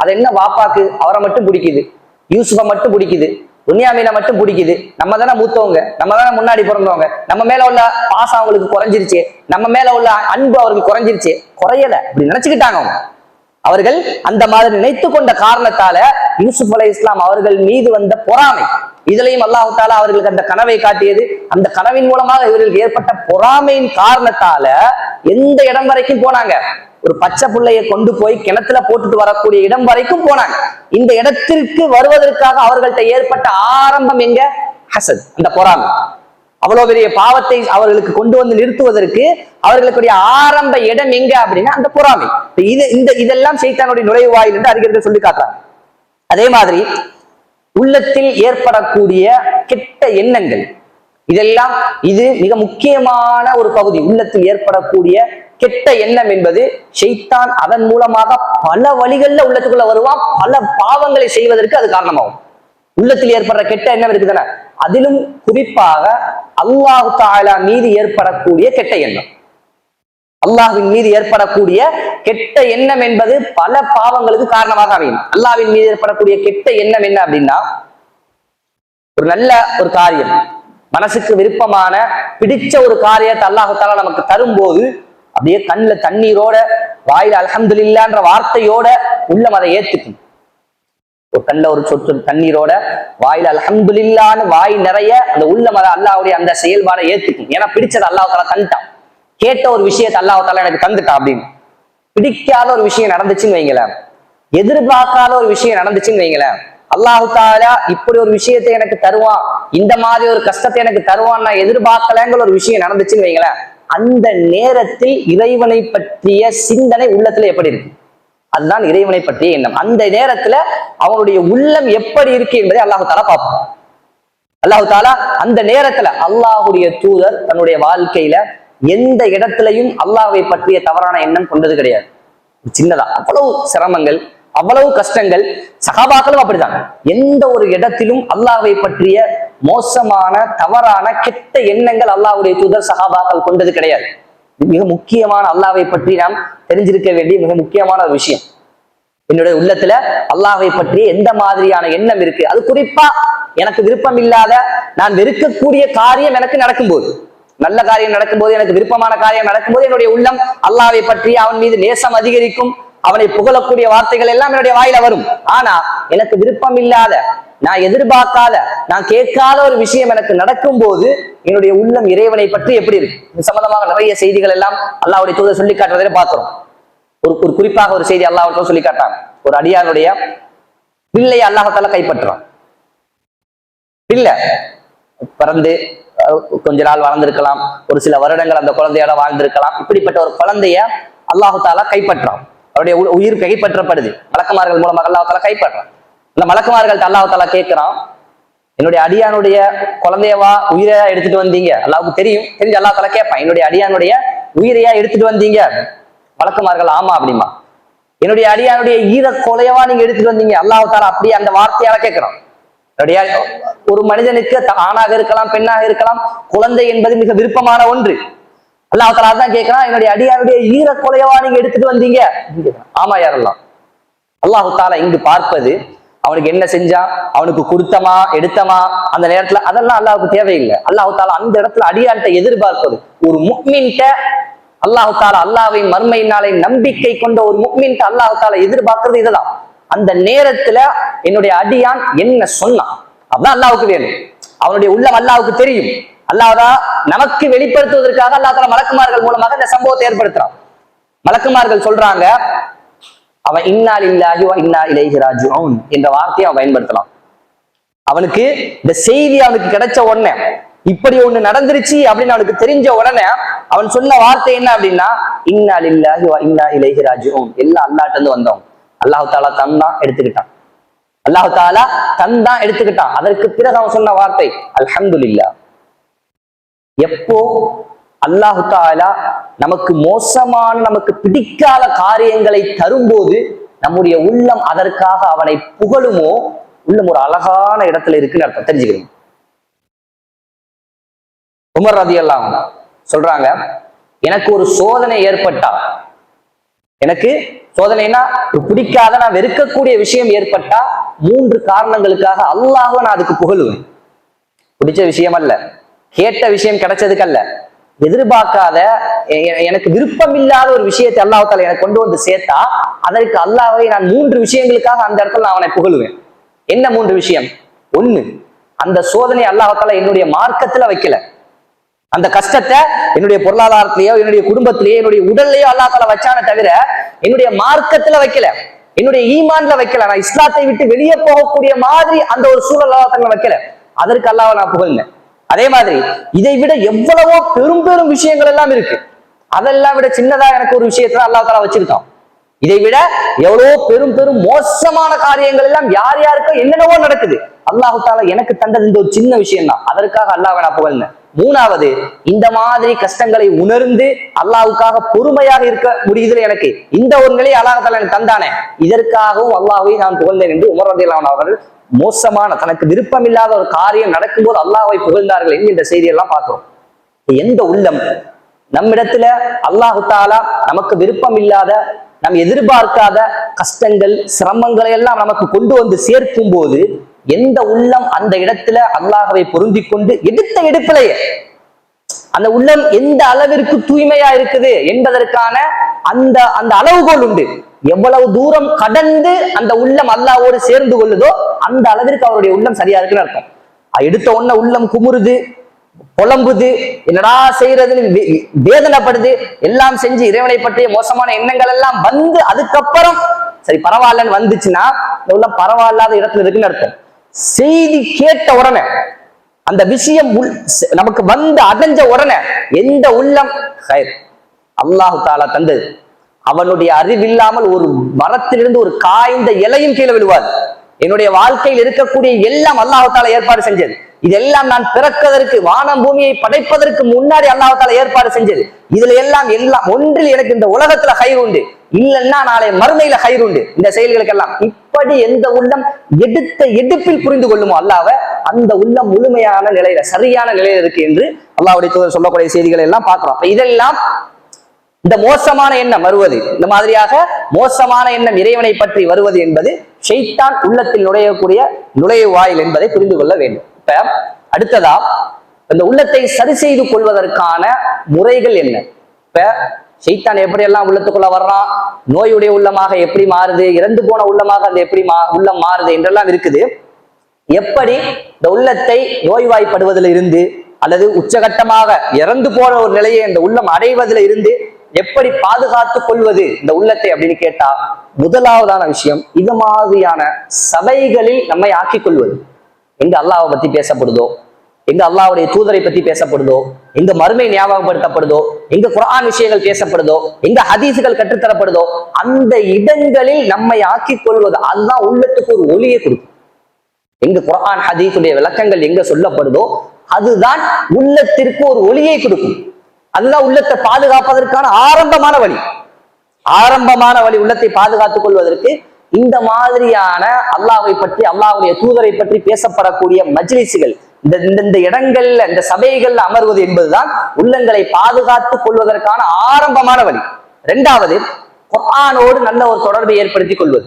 அது என்ன, வாப்பாக்கு அவரை மட்டும் பிடிக்குது, யூசுஃபை மட்டும் பிடிக்குது, துன்யாமீனை மட்டும் பிடிக்குது, நம்ம தானே மூத்தவங்க, நம்ம தானே முன்னாடி பிறந்தவங்க, நம்ம மேல உள்ள பாசம் அவங்களுக்கு குறைஞ்சிருச்சு, நம்ம மேல உள்ள அன்பு அவர்களுக்கு குறைஞ்சிருச்சு, குறையல அப்படி நினைச்சுக்கிட்டாங்க அவங்க. அவர்கள் அந்த மாதிரி நினைத்து கொண்ட காரணத்தால யூசுப் அலைஹிஸ்ஸலாம் அவர்கள் மீது வந்த பொறாமை, இதுலயும் அல்லாஹ் தஆலா அவர்களுக்கு அந்த கனவை காட்டியது. அந்த கனவின் மூலமாக இவர்களுக்கு ஏற்பட்ட பொறாமையின் காரணத்தால எந்த இடம் வரைக்கும் போனாங்க, ஒரு பச்சை பிள்ளையை கொண்டு போய் கிணத்துல போட்டுட்டு வரக்கூடிய இடம் வரைக்கும் போனாங்க. இந்த இடத்திற்கு வருவதற்காக அவர்கள்ட்ட ஏற்பட்ட ஆரம்பம் எங்க, ஹசத், அந்த பொறாமை. அவ்வளவு பெரிய பாவத்தை அவர்களுக்கு கொண்டு வந்து நிறுத்துவதற்கு அவர்களுக்குடைய ஆரம்ப இடம் எங்க அப்படின்னா அந்த பொறாமை. இதெல்லாம் ஷைத்தானுடைய நுழைவாயில் என்று அறிஞர்கள் சொல்லி காட்டுறாங்க. அதே மாதிரி உள்ளத்தில் ஏற்படக்கூடிய கெட்ட எண்ணங்கள், இதெல்லாம் இது மிக முக்கியமான ஒரு பகுதி. உள்ளத்தில் ஏற்படக்கூடிய கெட்ட எண்ணம் என்பது ஷைத்தான் அதன் மூலமாக பல வழிகள்ல உள்ளத்துக்குள்ள வருவான், பல பாவங்களை செய்வதற்கு அது காரணமாகும். உள்ளத்தில் ஏற்படுற கெட்ட எண்ணம் இருக்குதானே, அதிலும் குறிப்பாக அல்லாஹ் தஆலா மீது ஏற்படக்கூடிய கெட்ட எண்ணம், அல்லாஹ்வின் மீது ஏற்படக்கூடிய கெட்ட எண்ணம் என்பது பல பாவங்களுக்கு காரணமாக அமையும். அல்லாஹ்வின் மீது ஏற்படக்கூடிய கெட்ட எண்ணம் என்ன அப்படின்னா, ஒரு நல்ல ஒரு காரியம், மனசுக்கு விருப்பமான பிடிச்ச ஒரு காரியத்தை அல்லாஹ் தஆலா நமக்கு தரும்போது அப்படியே கண்ணுல தண்ணீரோட, வாயில அல்ஹம்துலில்லாஹ்ன்ற வார்த்தையோட உள்ளம் அதை ஏத்துக்கும். ஒரு கண்ணுல ஒரு சொட்டு தண்ணீரோட வாயில அல்ஹம்துலில்லாஹ்னு வாய் நிறைய அந்த உள்ளம் அதை அல்லாஹ்வுடைய அந்த செயல்பாடை ஏத்துக்கும். ஏன்னா பிடிச்சது அல்லாஹ் தஆலா தந்துட்டான், கேட்ட ஒரு விஷயத்தை அல்லாஹ் தஆலா எனக்கு தந்துட்டான் அப்படின்னு. பிடிக்காத ஒரு விஷயம் நடந்துச்சுன்னு வைங்களேன், எதிர்பார்க்காத ஒரு விஷயம் நடந்துச்சுன்னு வைங்களேன், அல்லாஹ் தஆலா இப்படி ஒரு விஷயத்தை எனக்கு தருவான், இந்த மாதிரி ஒரு கஷ்டத்தை எனக்கு தருவான் நான் எதிர்பார்க்கலங்கிற ஒரு விஷயம் நடந்துச்சுன்னு வைங்களேன், அந்த நேரத்தில் இறைவனை பற்றிய சிந்தனை உள்ளத்துல எப்படி இருக்கு, அதுதான் இறைவனை பற்றிய எண்ணம். அந்த நேரத்துல அவனுடைய உள்ளம் எப்படி இருக்கு என்பதை அல்லாஹ் தஆலா பார்ப்பான். அல்லாஹ் தஆலா அந்த நேரத்துல, அல்லாஹுடைய தூதர் தன்னுடைய வாழ்க்கையில எந்த இடத்திலையும் அல்லாஹ்வை பற்றிய தவறான எண்ணம் கொண்டது கிடையாது. சின்னதா அவ்வளவு சிரமங்கள், அவ்வளவு கஷ்டங்கள், சஹாபாக்களும் அப்படிதான். எந்த ஒரு இடத்திலும் அல்லாஹ்வை பற்றிய மோசமான தவறான கெட்ட எண்ணங்கள் அல்லாஹ்வுடைய தூதர் சஹாபாக்கள் கொண்டது கிடையாது. மிக முக்கியமான, அல்லாஹ்வை பற்றி நாம் தெரிஞ்சிருக்க வேண்டிய மிக முக்கியமான ஒரு விஷயம். என்னுடைய உள்ளத்துல அல்லாஹ்வை பற்றி எந்த மாதிரியான எண்ணம் இருக்கு, அது குறிப்பா எனக்கு விருப்பம் இல்லாத, நான் வெறுக்கக்கூடிய காரியம் எனக்கு நடக்கும்போது, நல்ல காரியம் நடக்கும்போது, எனக்கு விருப்பமான காரியம் நடக்கும்போது என்னுடைய உள்ளம் அல்லாஹ்வை பற்றி அவன் மீது நேசம் அதிகரிக்கும், அவனை புகழக்கூடிய வார்த்தைகள் எல்லாம் என்னுடைய வாயில வரும். ஆனா எனக்கு விருப்பம் இல்லாத, நான் எதிர்பார்க்காத, நான் கேட்காத ஒரு விஷயம் எனக்கு நடக்கும் போது என்னுடைய உள்ளம் இறைவனை பற்றி எப்படி இருக்கு, இது சம்பந்தமாக நிறைய செய்திகள் எல்லாம் அல்லாஹ்வுடைய தூதர் சொல்லி காட்டுறதை பார்க்கிறோம். ஒரு குறிப்பாக ஒரு செய்தி அல்லாஹ் சொல்லி காட்டாங்க. ஒரு அடியானுடைய பிள்ளையை அல்லாஹ் தஆலா கைப்பற்றுறான். பிள்ளை பிறந்து கொஞ்ச நாள் வளர்ந்திருக்கலாம், ஒரு சில வருடங்கள் அந்த குழந்தையோட வாழ்ந்திருக்கலாம். இப்படிப்பட்ட ஒரு குழந்தைய அல்லாஹ் தஆலா கைப்பற்றான், அவருடைய உயிர் கைப்பற்றப்படுது, மலக்குமார்கள் மூலமாக அல்லாஹ் தஆலா கைப்பற்றான். அந்த மலக்குமார்கள்ட்ட அல்லாஹ் தஆலா கேட்கிறான், என்னுடைய அடியானுடைய குழந்தையவா உயிரையா எடுத்துட்டு வந்தீங்க? அல்லாஹ்வுக்கு தெரியும், தெரிஞ்சு அல்லாஹ் தஆலா கேட்பான், என்னுடைய அடியானுடைய உயிரையா எடுத்துட்டு வந்தீங்க? மலக்குமார்கள் ஆமா அப்படிமா. என்னுடைய அடியானுடைய ஈர கொலையவா நீங்க எடுத்துட்டு வந்தீங்க? அல்லாஹ் தஆலா அப்படியே அந்த வார்த்தையால கேட்கிறான். ஒரு மனிதனுக்கு ஆணாக இருக்கலாம், பெண்ணாக இருக்கலாம், குழந்தை என்பது மிக விருப்பமான ஒன்று. அல்லாஹ் தஆலா தான் கேட்கிறான், என்னுடைய அடியானுடைய ஈர கொலையவா நீங்க எடுத்துட்டு வந்தீங்க? ஆமா யாரெல்லாம். அல்லாஹ் தஆலா இங்கு பார்ப்பது அவனுக்கு என்ன செஞ்சா, அவனுக்கு கொடுத்தமா எடுத்தமா, அந்த நேரத்துல அதெல்லாம் அல்லாஹ்வுக்கு தேவையில்லை. அல்லாஹ் தாலா அந்த இடத்துல அடியான்ட்ட எதிர்பார்ப்பது, ஒரு முஃமின்ட்ட அல்லாஹ் தாலா அல்லாஹ்வை மறுமை நாளை நம்பிக்கை கொண்ட ஒரு முஃமின்ட்ட அல்லாஹ் தாலா எதிர்பார்க்கிறது இதுதான். அந்த நேரத்துல என்னுடைய அடியான் என்ன சொன்னான் அதான் அல்லாஹ்வுக்கு வேணும். அவனுடைய உள்ளம் அல்லாஹ்வுக்கு தெரியும். அல்லாஹ் நமக்கு வெளிப்படுத்துவதற்காக அல்லாஹ் தாலா மலக்குமார்கள் மூலமாக இந்த சம்பவத்தை ஏற்படுத்துறான். மலக்குமார்கள் சொல்றாங்க, அவன் இன்னா லில்லாஹி வ இன்னா இலைஹி ராஜிஊன் என்ற வார்த்தையை அவன் பயன்படுத்தலாம். அவனுக்கு இந்த செய்தி அவனுக்கு கிடைச்ச உடனே, இப்படி ஒண்ணு நடந்துருச்சு அப்படின்னு அவனுக்கு தெரிஞ்ச உடனே அவன் சொன்ன வார்த்தை என்ன அப்படின்னா, இன்னா லில்லாஹி வ இன்னா இலைஹி ராஜிஊன். எல்லாம் அல்லாஹ்ட்ட இருந்து வந்தவன். அல்லாஹ் தாலா தந்தான் எடுத்துக்கிட்டான். அல்லாஹ் தாலா தந்தான் எடுத்துக்கிட்டான். அதற்கு பிறகு அவன் சொன்ன வார்த்தை அல்ஹம்துலில்லாஹ். எப்போ அல்லாஹ் தாலா நமக்கு மோசமான, நமக்கு பிடிக்காத காரியங்களை தரும்போது நம்முடைய உள்ளம் அதற்காக அவனை புகழுமோ, உள்ளம் ஒரு அழகான இடத்துல இருக்குன்னு அர்த்தம். தெரிஞ்சுக்கிறோம். உமர் ரலியல்லாஹு அன்ஹு சொல்றாங்க, எனக்கு ஒரு சோதனை ஏற்பட்டா, எனக்கு சோதனைனா பிடிக்காத, நான் வெறுக்கக்கூடிய விஷயம் ஏற்பட்டா 3 காரணங்களுக்காக அல்லாஹ்வை நான் அதுக்கு புகழுவேன். பிடிச்ச விஷயம் அல்ல, கேட்ட விஷயம் கிடைச்சதுக்கு அல்ல, எதிர்பார்க்காத, எனக்கு விருப்பம் இல்லாத ஒரு விஷயத்தை அல்லாஹ் தாலா எனக்கு கொண்டு வந்து சேர்த்தா அதற்கு அல்லாஹ்வை நான் 3 விஷயங்களுக்காக அந்த இடத்துல நான் அவனை புகழுவேன். என்ன 3 விஷயம்? 1, அந்த சோதனை அல்லாஹ் தாலா என்னுடைய மார்க்கத்துல வைக்கல. அந்த கஷ்டத்தை என்னுடைய பொருளாதாரத்திலேயோ, என்னுடைய குடும்பத்திலேயோ, என்னுடைய உடல்லையோ அல்லாஹ் தாலா வச்சானே தவிர என்னுடைய மார்க்கத்துல வைக்கல, என்னுடைய ஈமான்ல வைக்கல. நான் இஸ்லாத்தை விட்டு வெளியே போகக்கூடிய மாதிரி அந்த ஒரு சூழல் அல்லாஹ் தாலா வைக்கல. அதற்கு அல்லாஹ்வை நான் புகழ்ந்தேன். அதே மாதிரி இதை விட எவ்வளவோ பெரும் பெரும் விஷயங்கள் எல்லாம் இருக்கு. அதெல்லாம் விட சின்னதா எனக்கு ஒரு விஷயத்துல அல்லாஹ் தாலா வச்சிருக்கான். இதை விட எவ்வளவோ பெரும் பெரும் மோசமான காரியங்கள் எல்லாம் யார் யாருக்கோ என்னென்னவோ நடக்குது. அல்லாஹ் தாலா எனக்கு தந்தது இந்த ஒரு சின்ன விஷயம் தான். அதற்காக அல்லாஹ்வை நான் புகழ்ந்தேன். 3வது, இந்த மாதிரி கஷ்டங்களை உணர்ந்து அல்லாஹ்வுக்காக பொறுமையாக இருக்க முடியுதுல எனக்கு, இந்த ஒரு நிலையை அல்லாஹ் தாலா எனக்கு தந்தானே, இதற்காகவும் அல்லாஹ்வை நான் புகழ்ந்தேன் என்று உமர் ரலியல்லாஹு அன்ஹு அவர்கள் மோசமான, தனக்கு விருப்பம் இல்லாத ஒரு காரியம் நடக்கும்போது அல்லாஹ்வை புகழ்ந்தார்கள் என்கின்ற செய்தியெல்லாம் பார்க்கிறோம். எந்த உள்ளம் நம்மிடத்துல அல்லாஹ் தாலா நமக்கு விருப்பம் இல்லாத, நம் எதிர்பார்க்காத கஷ்டங்கள், சிரமங்களை எல்லாம் நமக்கு கொண்டு வந்து சேர்க்கும் போது எந்த உள்ளம் அந்த இடத்துல அல்லாஹ்வை பொருந்தி கொண்டு எடுத்த எடுப்பிலேயே அந்த உள்ளம் எந்த அளவிற்கு தூய்மையா இருக்குது என்பதற்கான அந்த அந்த அளவுகோல் உண்டு. எவ்வளவு தூரம் கடந்து அந்த உள்ளம் அல்லாஹ்வோடு சேர்ந்து கொள்ளுதோ அந்த அளவிற்கு அவருடைய உள்ளம் சரியா இருக்குன்னு அர்த்தம். எடுத்த உடனே உள்ளம் குமுறுது, புலம்புது, என்னடா செய்யறதுன்னு வேதனைப்படுது, எல்லாம் செஞ்சு இறைவனை பற்றிய மோசமான எண்ணங்கள் எல்லாம் வந்து அதுக்கப்புறம் சரி பரவாயில்லன்னு வந்துச்சுன்னா இந்த உள்ளம் பரவாயில்லாத இடத்துல இருக்குன்னு அர்த்தம். செய்தி கேட்ட உடனே, அந்த விஷயம் நமக்கு வந்து அடைஞ்ச உடனே எந்த உள்ளம் அல்லாஹ் தாலா தந்தது, அவனுடைய அறிவில்லாமல் ஒரு மரத்திலிருந்து ஒரு காய்ந்த இலையும் கீழே விழுவாது. என்னுடைய வாழ்க்கையில் இருக்கக்கூடிய எல்லாம் அல்லாஹ் தாலா ஏற்பாடு செஞ்சது. இதெல்லாம் நான் பிறப்பதற்கு, வானம் பூமியை படைப்பதற்கு முன்னாடி அல்லாஹ் தாலா ஏற்பாடு செஞ்சது. இதுல எல்லாம் ஒன்றில் எனக்கு இந்த உலகத்துல கயிறு உண்டு, இல்லைன்னா நாளை மறுமையில கயிறு உண்டு. இந்த செயல்களுக்கெல்லாம் இப்படி எந்த உள்ளம் எடுத்த எடுப்பில் புரிந்து கொள்ளுமோ அல்லாஹ்வை, அந்த உள்ளம் முழுமையான நிலையில, சரியான நிலையில இருக்கு என்று அல்லாஹ்வுடைய தூதர் சொல்லக்கூடிய செய்திகளை எல்லாம் பார்க்கிறோம். இதெல்லாம் இந்த மோசமான எண்ணம் வருவது, இந்த மாதிரியாக மோசமான எண்ணம் இறைவனை பற்றி வருவது என்பது ஷைத்தான் உள்ளத்தில் நுழையக்கூடிய நுழைவாயில் என்பதை புரிந்து கொள்ள வேண்டும். இப்ப அடுத்ததா இந்த உள்ளத்தை சரி செய்து கொள்வதற்கான முறைகள் என்ன? இப்ப ஷைத்தான் எப்படி எல்லாம் உள்ளத்துக்குள்ள வர்றான், நோயுடைய உள்ளமாக எப்படி மாறுது, இறந்து போன உள்ளமாக அந்த எப்படி உள்ளம் மாறுது என்றெல்லாம் இருக்குது. எப்படி இந்த உள்ளத்தை நோய்வாய்ப்படுவதில் இருந்து அல்லது உச்சகட்டமாக இறந்து போன ஒரு நிலையை இந்த உள்ளம் அடைவதில் இருந்து எப்படி பாதுகாத்துக் கொள்வது இந்த உள்ளத்தை அப்படின்னு கேட்டா, முதலாவதான விஷயம் இது மாதிரியான சபைகளில் நம்மை ஆக்கிக் கொள்வது. எங்க அல்லாஹ்வை பத்தி பேசப்படுதோ, எங்க அல்லாஹ்வுடைய தூதரை பத்தி பேசப்படுதோ, எங்க மறுமை ஞாபகப்படுத்தப்படுதோ, எங்க குர்ஆன் விஷயங்கள் பேசப்படுதோ, எங்க ஹதீஸ்கள் கற்றுத்தரப்படுதோ, அந்த இடங்களில் நம்மை ஆக்கிக் கொள்வது, அதுதான் உள்ளத்துக்கு ஒரு ஒளியை கொடுக்கும். எங்க குர்ஆன் ஹதீஸுடைய விளக்கங்கள் எங்க சொல்லப்படுதோ அதுதான் உள்ளத்திற்கு ஒரு ஒளியை கொடுக்கும். அதுதான் உள்ளத்தை பாதுகாப்பதற்கான ஆரம்பமான வழி. உள்ளத்தை பாதுகாத்துக் கொள்வதற்கு இந்த மாதிரியான அல்லாஹ்வை பற்றி, அல்லாஹ்வுடைய தூதரை பற்றி பேசப்படக்கூடிய மஜ்லிஸ்கள், இந்த இடங்கள்ல, இந்த சபைகள்ல அமர்வது என்பதுதான் உள்ளங்களை பாதுகாத்துக் கொள்வதற்கான ஆரம்பமான வழி. 2வது, குர்ஆனோடு நல்ல ஒரு தொடர்பை ஏற்படுத்திக் கொள்வது.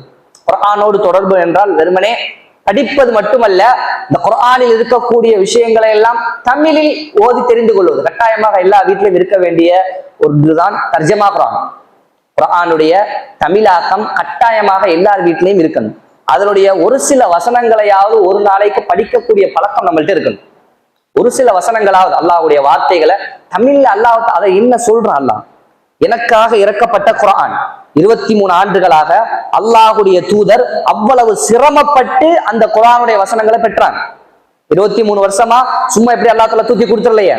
குர்ஆனோடு தொடர்பு என்றால் வெறுமனே படிப்பது மட்டுமல்ல, இந்த குர்ஆனில் இருக்கக்கூடிய விஷயங்களை எல்லாம் தமிழில் ஓதி தெரிந்து கொள்வது கட்டாயமாக எல்லா வீட்டிலும் இருக்க வேண்டிய ஒரு இதுதான் தர்ஜமா குர்ஆன். குர்ஆனுடைய தமிழாக்கம் கட்டாயமாக எல்லார் வீட்டிலையும் இருக்கணும். அதனுடைய ஒரு சில வசனங்களையாவது ஒரு நாளைக்கு படிக்கக்கூடிய பழக்கம் நம்மள்ட்ட இருக்கணும். ஒரு சில வசனங்களாவது அல்லாஹ்வுடைய வார்த்தைகளை தமிழ்ல அல்லாஹ் அதை என்ன சொல்றான், அல்லாஹ் எனக்காக இறக்கப்பட்ட குர்ஆன் 23 ஆண்டுகளாக அல்லாஹ்வுடைய தூதர் அவ்வளவு சிரமப்பட்டு அந்த குர்ஆனுடைய வசனங்களை பெற்றாங்க. 23 வருஷமா சும்மா எப்படி அல்லாஹ் தஆலா தூக்கி கொடுத்துடலையே.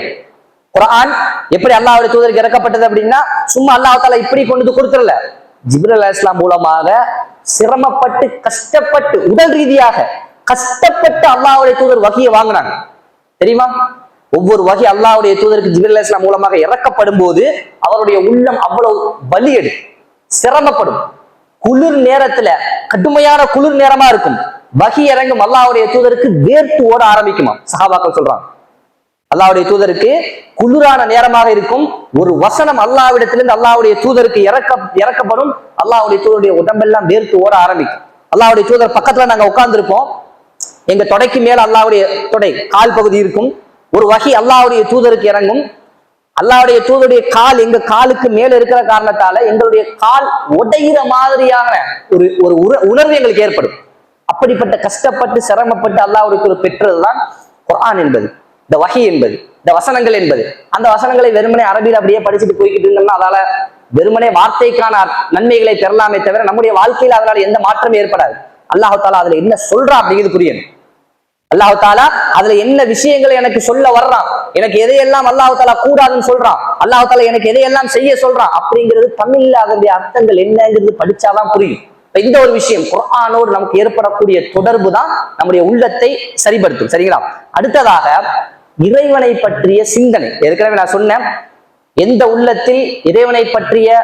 குர்ஆன் எப்படி அல்லாஹ்வுடைய தூதருக்கு இறக்கப்பட்டது அப்படின்னா சும்மா அல்லாஹ் தஆலா இப்படி கொண்டு கொடுத்துடல. ஜிப்ரீல் அலைஹிஸ்ஸலாம் மூலமாக சிரமப்பட்டு கஷ்டப்பட்டு உடல் ரீதியாக கஷ்டப்பட்டு அல்லாஹ்வுடைய தூதர் வஹியை வாங்கினாங்க தெரியுமா. ஒவ்வொரு வகை அல்லாஹ்வுடைய தூதருக்கு ஜிப்ரீல் அலைஹிஸ்ஸலாம் மூலமாக இறக்கப்படும் போது அவருடைய உள்ளம் அவ்வளவு வலியடு சிரமப்படும். குளிர் நேரத்துல கடுமையான குளிர் நேரமா இருக்கும். வகி இறங்கும் அல்லாஹ்வுடைய தூதருக்கு வேர்த்து ஓட ஆரம்பிக்குமா சஹாபாக்கள் சொல்றாங்க. அல்லாஹ்வுடைய தூதருக்கு குளிரான நேரமாக இருக்கும். ஒரு வசனம் அல்லாஹ்விடத்திலிருந்து அல்லாஹ்வுடைய தூதருக்கு இறக்கப்படும். அல்லாஹ்வுடைய தூதருடைய உடம்பெல்லாம் வேர்த்து ஓட ஆரம்பிக்கும். அல்லாஹ்வுடைய தூதர் பக்கத்துல நாங்க உட்கார்ந்து இருப்போம். எங்க தொடைக்கு மேல அல்லாஹ்வுடைய தொடை கால் பகுதி இருக்கும். ஒரு வகை அல்லாஹ்வுடைய தூதருக்கு இறங்கும். அல்லாஹ்வுடைய தூதருடைய கால் எங்க காலுக்கு மேல இருக்கிற காரணத்தால எங்களுடைய கால் உடைகிற மாதிரியான ஒரு உணர்வு எங்களுக்கு ஏற்படும். அப்படிப்பட்ட கஷ்டப்பட்டு சிரமப்பட்டு அல்லாஹ்வுடைய தூதர் பெற்றதுதான் குர்ஆன் என்பது, இந்த வஹி என்பது, இந்த வசனங்கள் என்பது. அந்த வசனங்களை வெறுமனே அரபியில் அப்படியே படிச்சுட்டு போய்கிட்டு இருந்தோம்னா அதால வெறுமனே வார்த்தைக்கான நன்மைகளை பெறலாமே தவிர நம்முடைய வாழ்க்கையில அதனால எந்த மாற்றமும் ஏற்படாது. அல்லாஹ் தஆலா அதுல என்ன சொல்றான் அப்படிங்கிறது புரியணும். அல்லாஹ் தஆலா அதுல என்ன விஷயங்களை எனக்கு சொல்ல வர்றான், எனக்கு எதையெல்லாம் அல்லாஹ் தஆலா கூடாதுன்னு சொல்றான், அல்லாஹ் தஆலா எனக்கு எதையெல்லாம் செய்ய சொல்றான் அப்படிங்கிறது தமிழ்ல அதனுடைய அர்த்தங்கள் என்னங்கிறது படிச்சாதான் புரியும். இந்த ஒரு விஷயம் குர்ஆனோடு நமக்கு ஏற்படக்கூடிய தொடர்பு தான் நம்முடைய உள்ளத்தை சரிபடுத்தும். சரிங்களா? அடுத்ததாக இறைவனை பற்றிய சிந்தனை. ஏற்கனவே நான் சொன்னேன், எந்த உள்ளத்தில் இறைவனை பற்றிய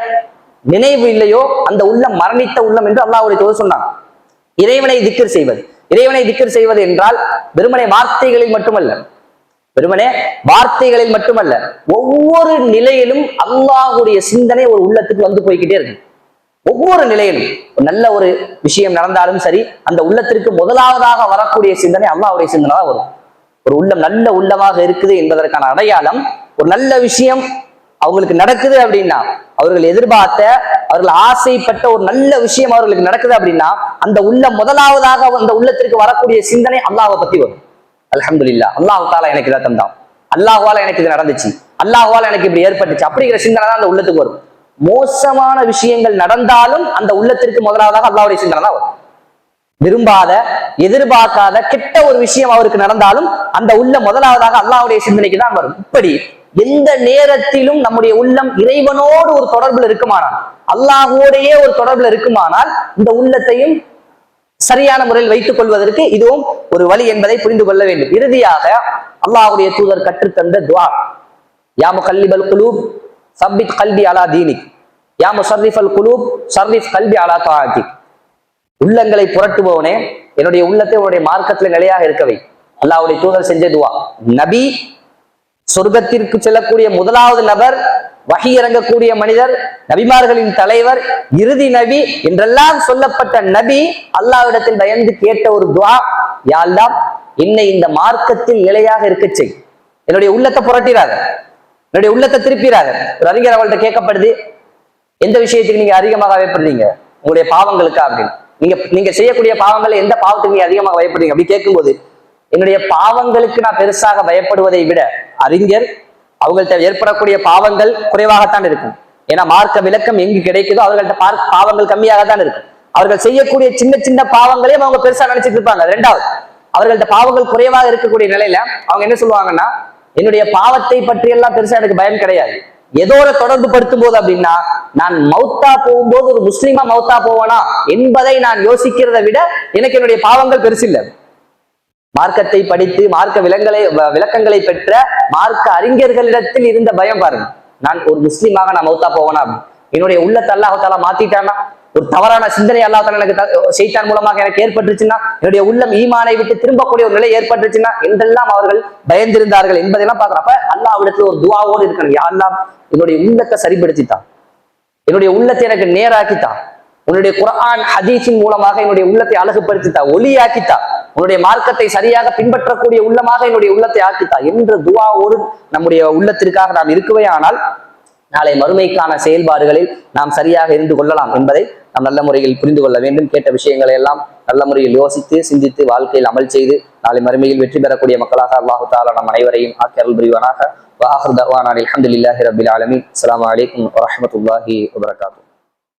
நினைவு இல்லையோ அந்த உள்ளம் மரணித்த உள்ளம் என்று அல்லாஹ்வுடைய தூதர் சொன்னாங்க. இறைவனை திக்ர் செய்வது, இறைவனை திக்ர் செய்வது என்றால் வெறுமனே வார்த்தைகளில் மட்டுமல்ல, வெறுமனே வார்த்தைகளில் மட்டுமல்ல, ஒவ்வொரு நிலையிலும் அல்லாஹ்வுடைய சிந்தனை ஒரு உள்ளத்துக்கு வந்து போய்கிட்டே இருக்கு. ஒவ்வொரு நிலையிலும் நல்ல ஒரு விஷயம் நடந்தாலும் சரி, அந்த உள்ளத்திற்கு முதலாவதாக வரக்கூடிய சிந்தனை அல்லாஹ்வுடைய சிந்தனை தான் வரும். ஒரு உள்ளம் நல்ல உள்ளமாக இருக்குது என்பதற்கான அடையாளம், ஒரு நல்ல விஷயம் அவங்களுக்கு நடக்குது அப்படின்னா, அவர்கள் எதிர்பார்த்த, அவர்கள் ஆசைப்பட்ட ஒரு நல்ல விஷயம் அவர்களுக்கு நடக்குது அப்படின்னா அந்த உள்ளம் முதலாவதாக அந்த உள்ளத்திற்கு வரக்கூடிய சிந்தனை அல்லாஹ்வை பத்தி வரும். அல்ஹம்துலில்லாஹ், அல்லாஹ் தஆலா எனக்கு இதை தந்தான், அல்லாஹ்வால எனக்கு இது நடந்துச்சு, அல்லாஹ்வால எனக்கு இப்படி ஏற்பட்டுச்சு அப்படிங்கிற சிந்தனை தான் அந்த உள்ளத்துக்கு வரும். மோசமான விஷயங்கள் நடந்தாலும் அந்த உள்ளத்திற்கு முதலாவதாக அல்லாஹ்வுடைய சிந்தனை தான் வரும். விரும்பாத, எதிர்பார்க்காத கெட்ட ஒரு விஷயம் அவருக்கு நடந்தாலும் அந்த உள்ள முதலாவதாக அல்லாஹ்வுடைய சிந்தனைக்கு தான் வரும். இப்படி எந்த நேரத்திலும் நம்முடைய உள்ளம் இறைவனோடு ஒரு தொடர்புல இருக்குமானால், அல்லாஹ்வோடையே ஒரு தொடர்புல இருக்குமானால் இந்த உள்ளத்தையும் சரியான முறையில் வைத்துக் கொள்வதற்கு இதுவும் ஒரு வழி என்பதை புரிந்து கொள்ள வேண்டும். இறுதியாக அல்லாஹ்வுடைய தூதர் கற்றுத்தந்த துஆ, யா முகல்லிபல் குலூப் சப்பித் கல்பி அலா தீனிக், யா முஸர்ரிஃபல் குலூப் ஸர்ரிஃப் கல்பி அலா தாஅத்திக். உள்ளங்களை புரட்டுபவனே, என்னுடைய உள்ளத்தை உன்னுடைய மார்க்கத்துல நிலையாக இருக்கவை. அல்லாஹ்வுடைய தூதர் செஞ்ச துஆ. நபி, சொர்க்கத்திற்கு செல்லக்கூடிய முதலாவது நபர், வஹி இறங்கக்கூடிய மனிதர், நபிமார்களின் தலைவர், இறுதி நபி என்றெல்லாம் சொல்லப்பட்ட நபி அல்லாஹ்விடத்தில் பயந்து கேட்ட ஒரு துஆ, யா அல்லாஹ் என்னை இந்த மார்க்கத்தில் நிலையாக இருக்க செய். என்னுடைய உள்ளத்தை புரட்டிராத, என்னுடைய உள்ளத்தை திருப்பிராத. ஒரு அறிஞர் அவங்கள்ட்ட கேட்கப்படுது, எந்த விஷயத்துக்கு நீங்க அதிகமாக பயப்படுறீங்க? உங்களுடைய பாவங்களுக்கா அப்படின்னு. நீங்க செய்யக்கூடிய பாவங்கள் எந்த பாவத்துக்கு நீங்க அதிகமாக பயப்படுறீங்க அப்படி கேட்கும்போது, என்னுடைய பாவங்களுக்கு நான் பெருசாக பயப்படுவதை விட அறிஞர் அவங்கள்ட்ட ஏற்படக்கூடிய பாவங்கள் குறைவாகத்தான் இருக்கும். ஏன்னா மார்க்க விளக்கம் எங்கு கிடைக்குதோ அவர்கள்ட்ட பாவங்கள் கம்மியாகத்தான் இருக்கும். அவர்கள் செய்யக்கூடிய சின்ன சின்ன பாவங்களையும் அவங்க பெருசா நினைச்சிட்டு இருப்பாங்க. ரெண்டாவது, அவர்கள்ட்ட பாவங்கள் குறைவாக இருக்கக்கூடிய நிலையில அவங்க என்ன சொல்லுவாங்கன்னா, என்னுடைய பாவத்தை பற்றி எல்லாம் பெருசா எனக்கு பயம் கிடையாது. ஏதோட தொடர்பு படுத்தும் போது அப்படின்னா, நான் மௌத்தா போகும்போது ஒரு முஸ்லிமா மௌத்தா போவனா என்பதை நான் யோசிக்கிறத விட எனக்கு என்னுடைய பாவங்கள் பெருசு இல்லை. மார்க்கத்தை படித்து மார்க்க விளக்கங்களை பெற்ற மார்க்க அறிஞர்களிடத்தில் இருந்த பயம் பாருங்க. நான் ஒரு முஸ்லீமாக நான் மௌத்தா போவேனா, என்னுடைய உள்ளத்தை அல்லாஹ் தஆலா மாத்திட்டானா, ஒரு தவறான சிந்தனை அல்லாஹ் தஆலா எனக்கு ஷைத்தான் மூலமாக எனக்கு ஏற்பட்டுச்சுன்னா, என்னுடைய உள்ளம் ஈமானை விட்டு திரும்பக்கூடிய ஒரு நிலை ஏற்பட்டுச்சுன்னா என்றெல்லாம் அவர்கள் பயந்திருந்தார்கள் என்பதெல்லாம் பார்க்கிறப்ப அல்லாஹ்விடத்துல ஒரு துஆவோடு இருக்கணும். யா அல்லாஹ் என்னுடைய உள்ளத்தை சரிப்படுத்தித்தான், என்னுடைய உள்ளத்தை எனக்கு நேராக்கித்தான், உன்னுடைய குர்ஆன் ஹதீஸின் மூலமாக என்னுடைய உள்ளத்தை அழகுபடுத்தித்தா, ஒளியாக்கித்தா, உன்னுடைய மார்க்கத்தை சரியாக பின்பற்றக்கூடிய உள்ளமாக என்னுடைய உள்ளத்தை ஆக்கித்தா என்ற துஆவோடு நம்முடைய உள்ளத்திற்காக நாம் இருக்கவே ஆனால் நாளை மறுமைக்கான செயல்பாடுகளில் நாம் சரியாக இருந்து கொள்ளலாம் என்பதை நாம் நல்ல முறையில் புரிந்து கொள்ள வேண்டும். கேட்ட விஷயங்களை எல்லாம் நல்ல முறையில் யோசித்து சிந்தித்து வாழ்க்கையில் அமல் செய்து நாளை மறுமையில் வெற்றி பெறக்கூடிய மக்களாக அல்லாஹு தஆலா நம் அனைவரையும் ஆக்கி அருள் புரிவானாக. வஆஹிரு தஅவானா அல்ஹம்துலில்லாஹி ரப்பில் ஆலமீன். அஸ்ஸலாமு அலைக்கும் வரஹ்மத்துல்லாஹி வபரகாத்துஹு.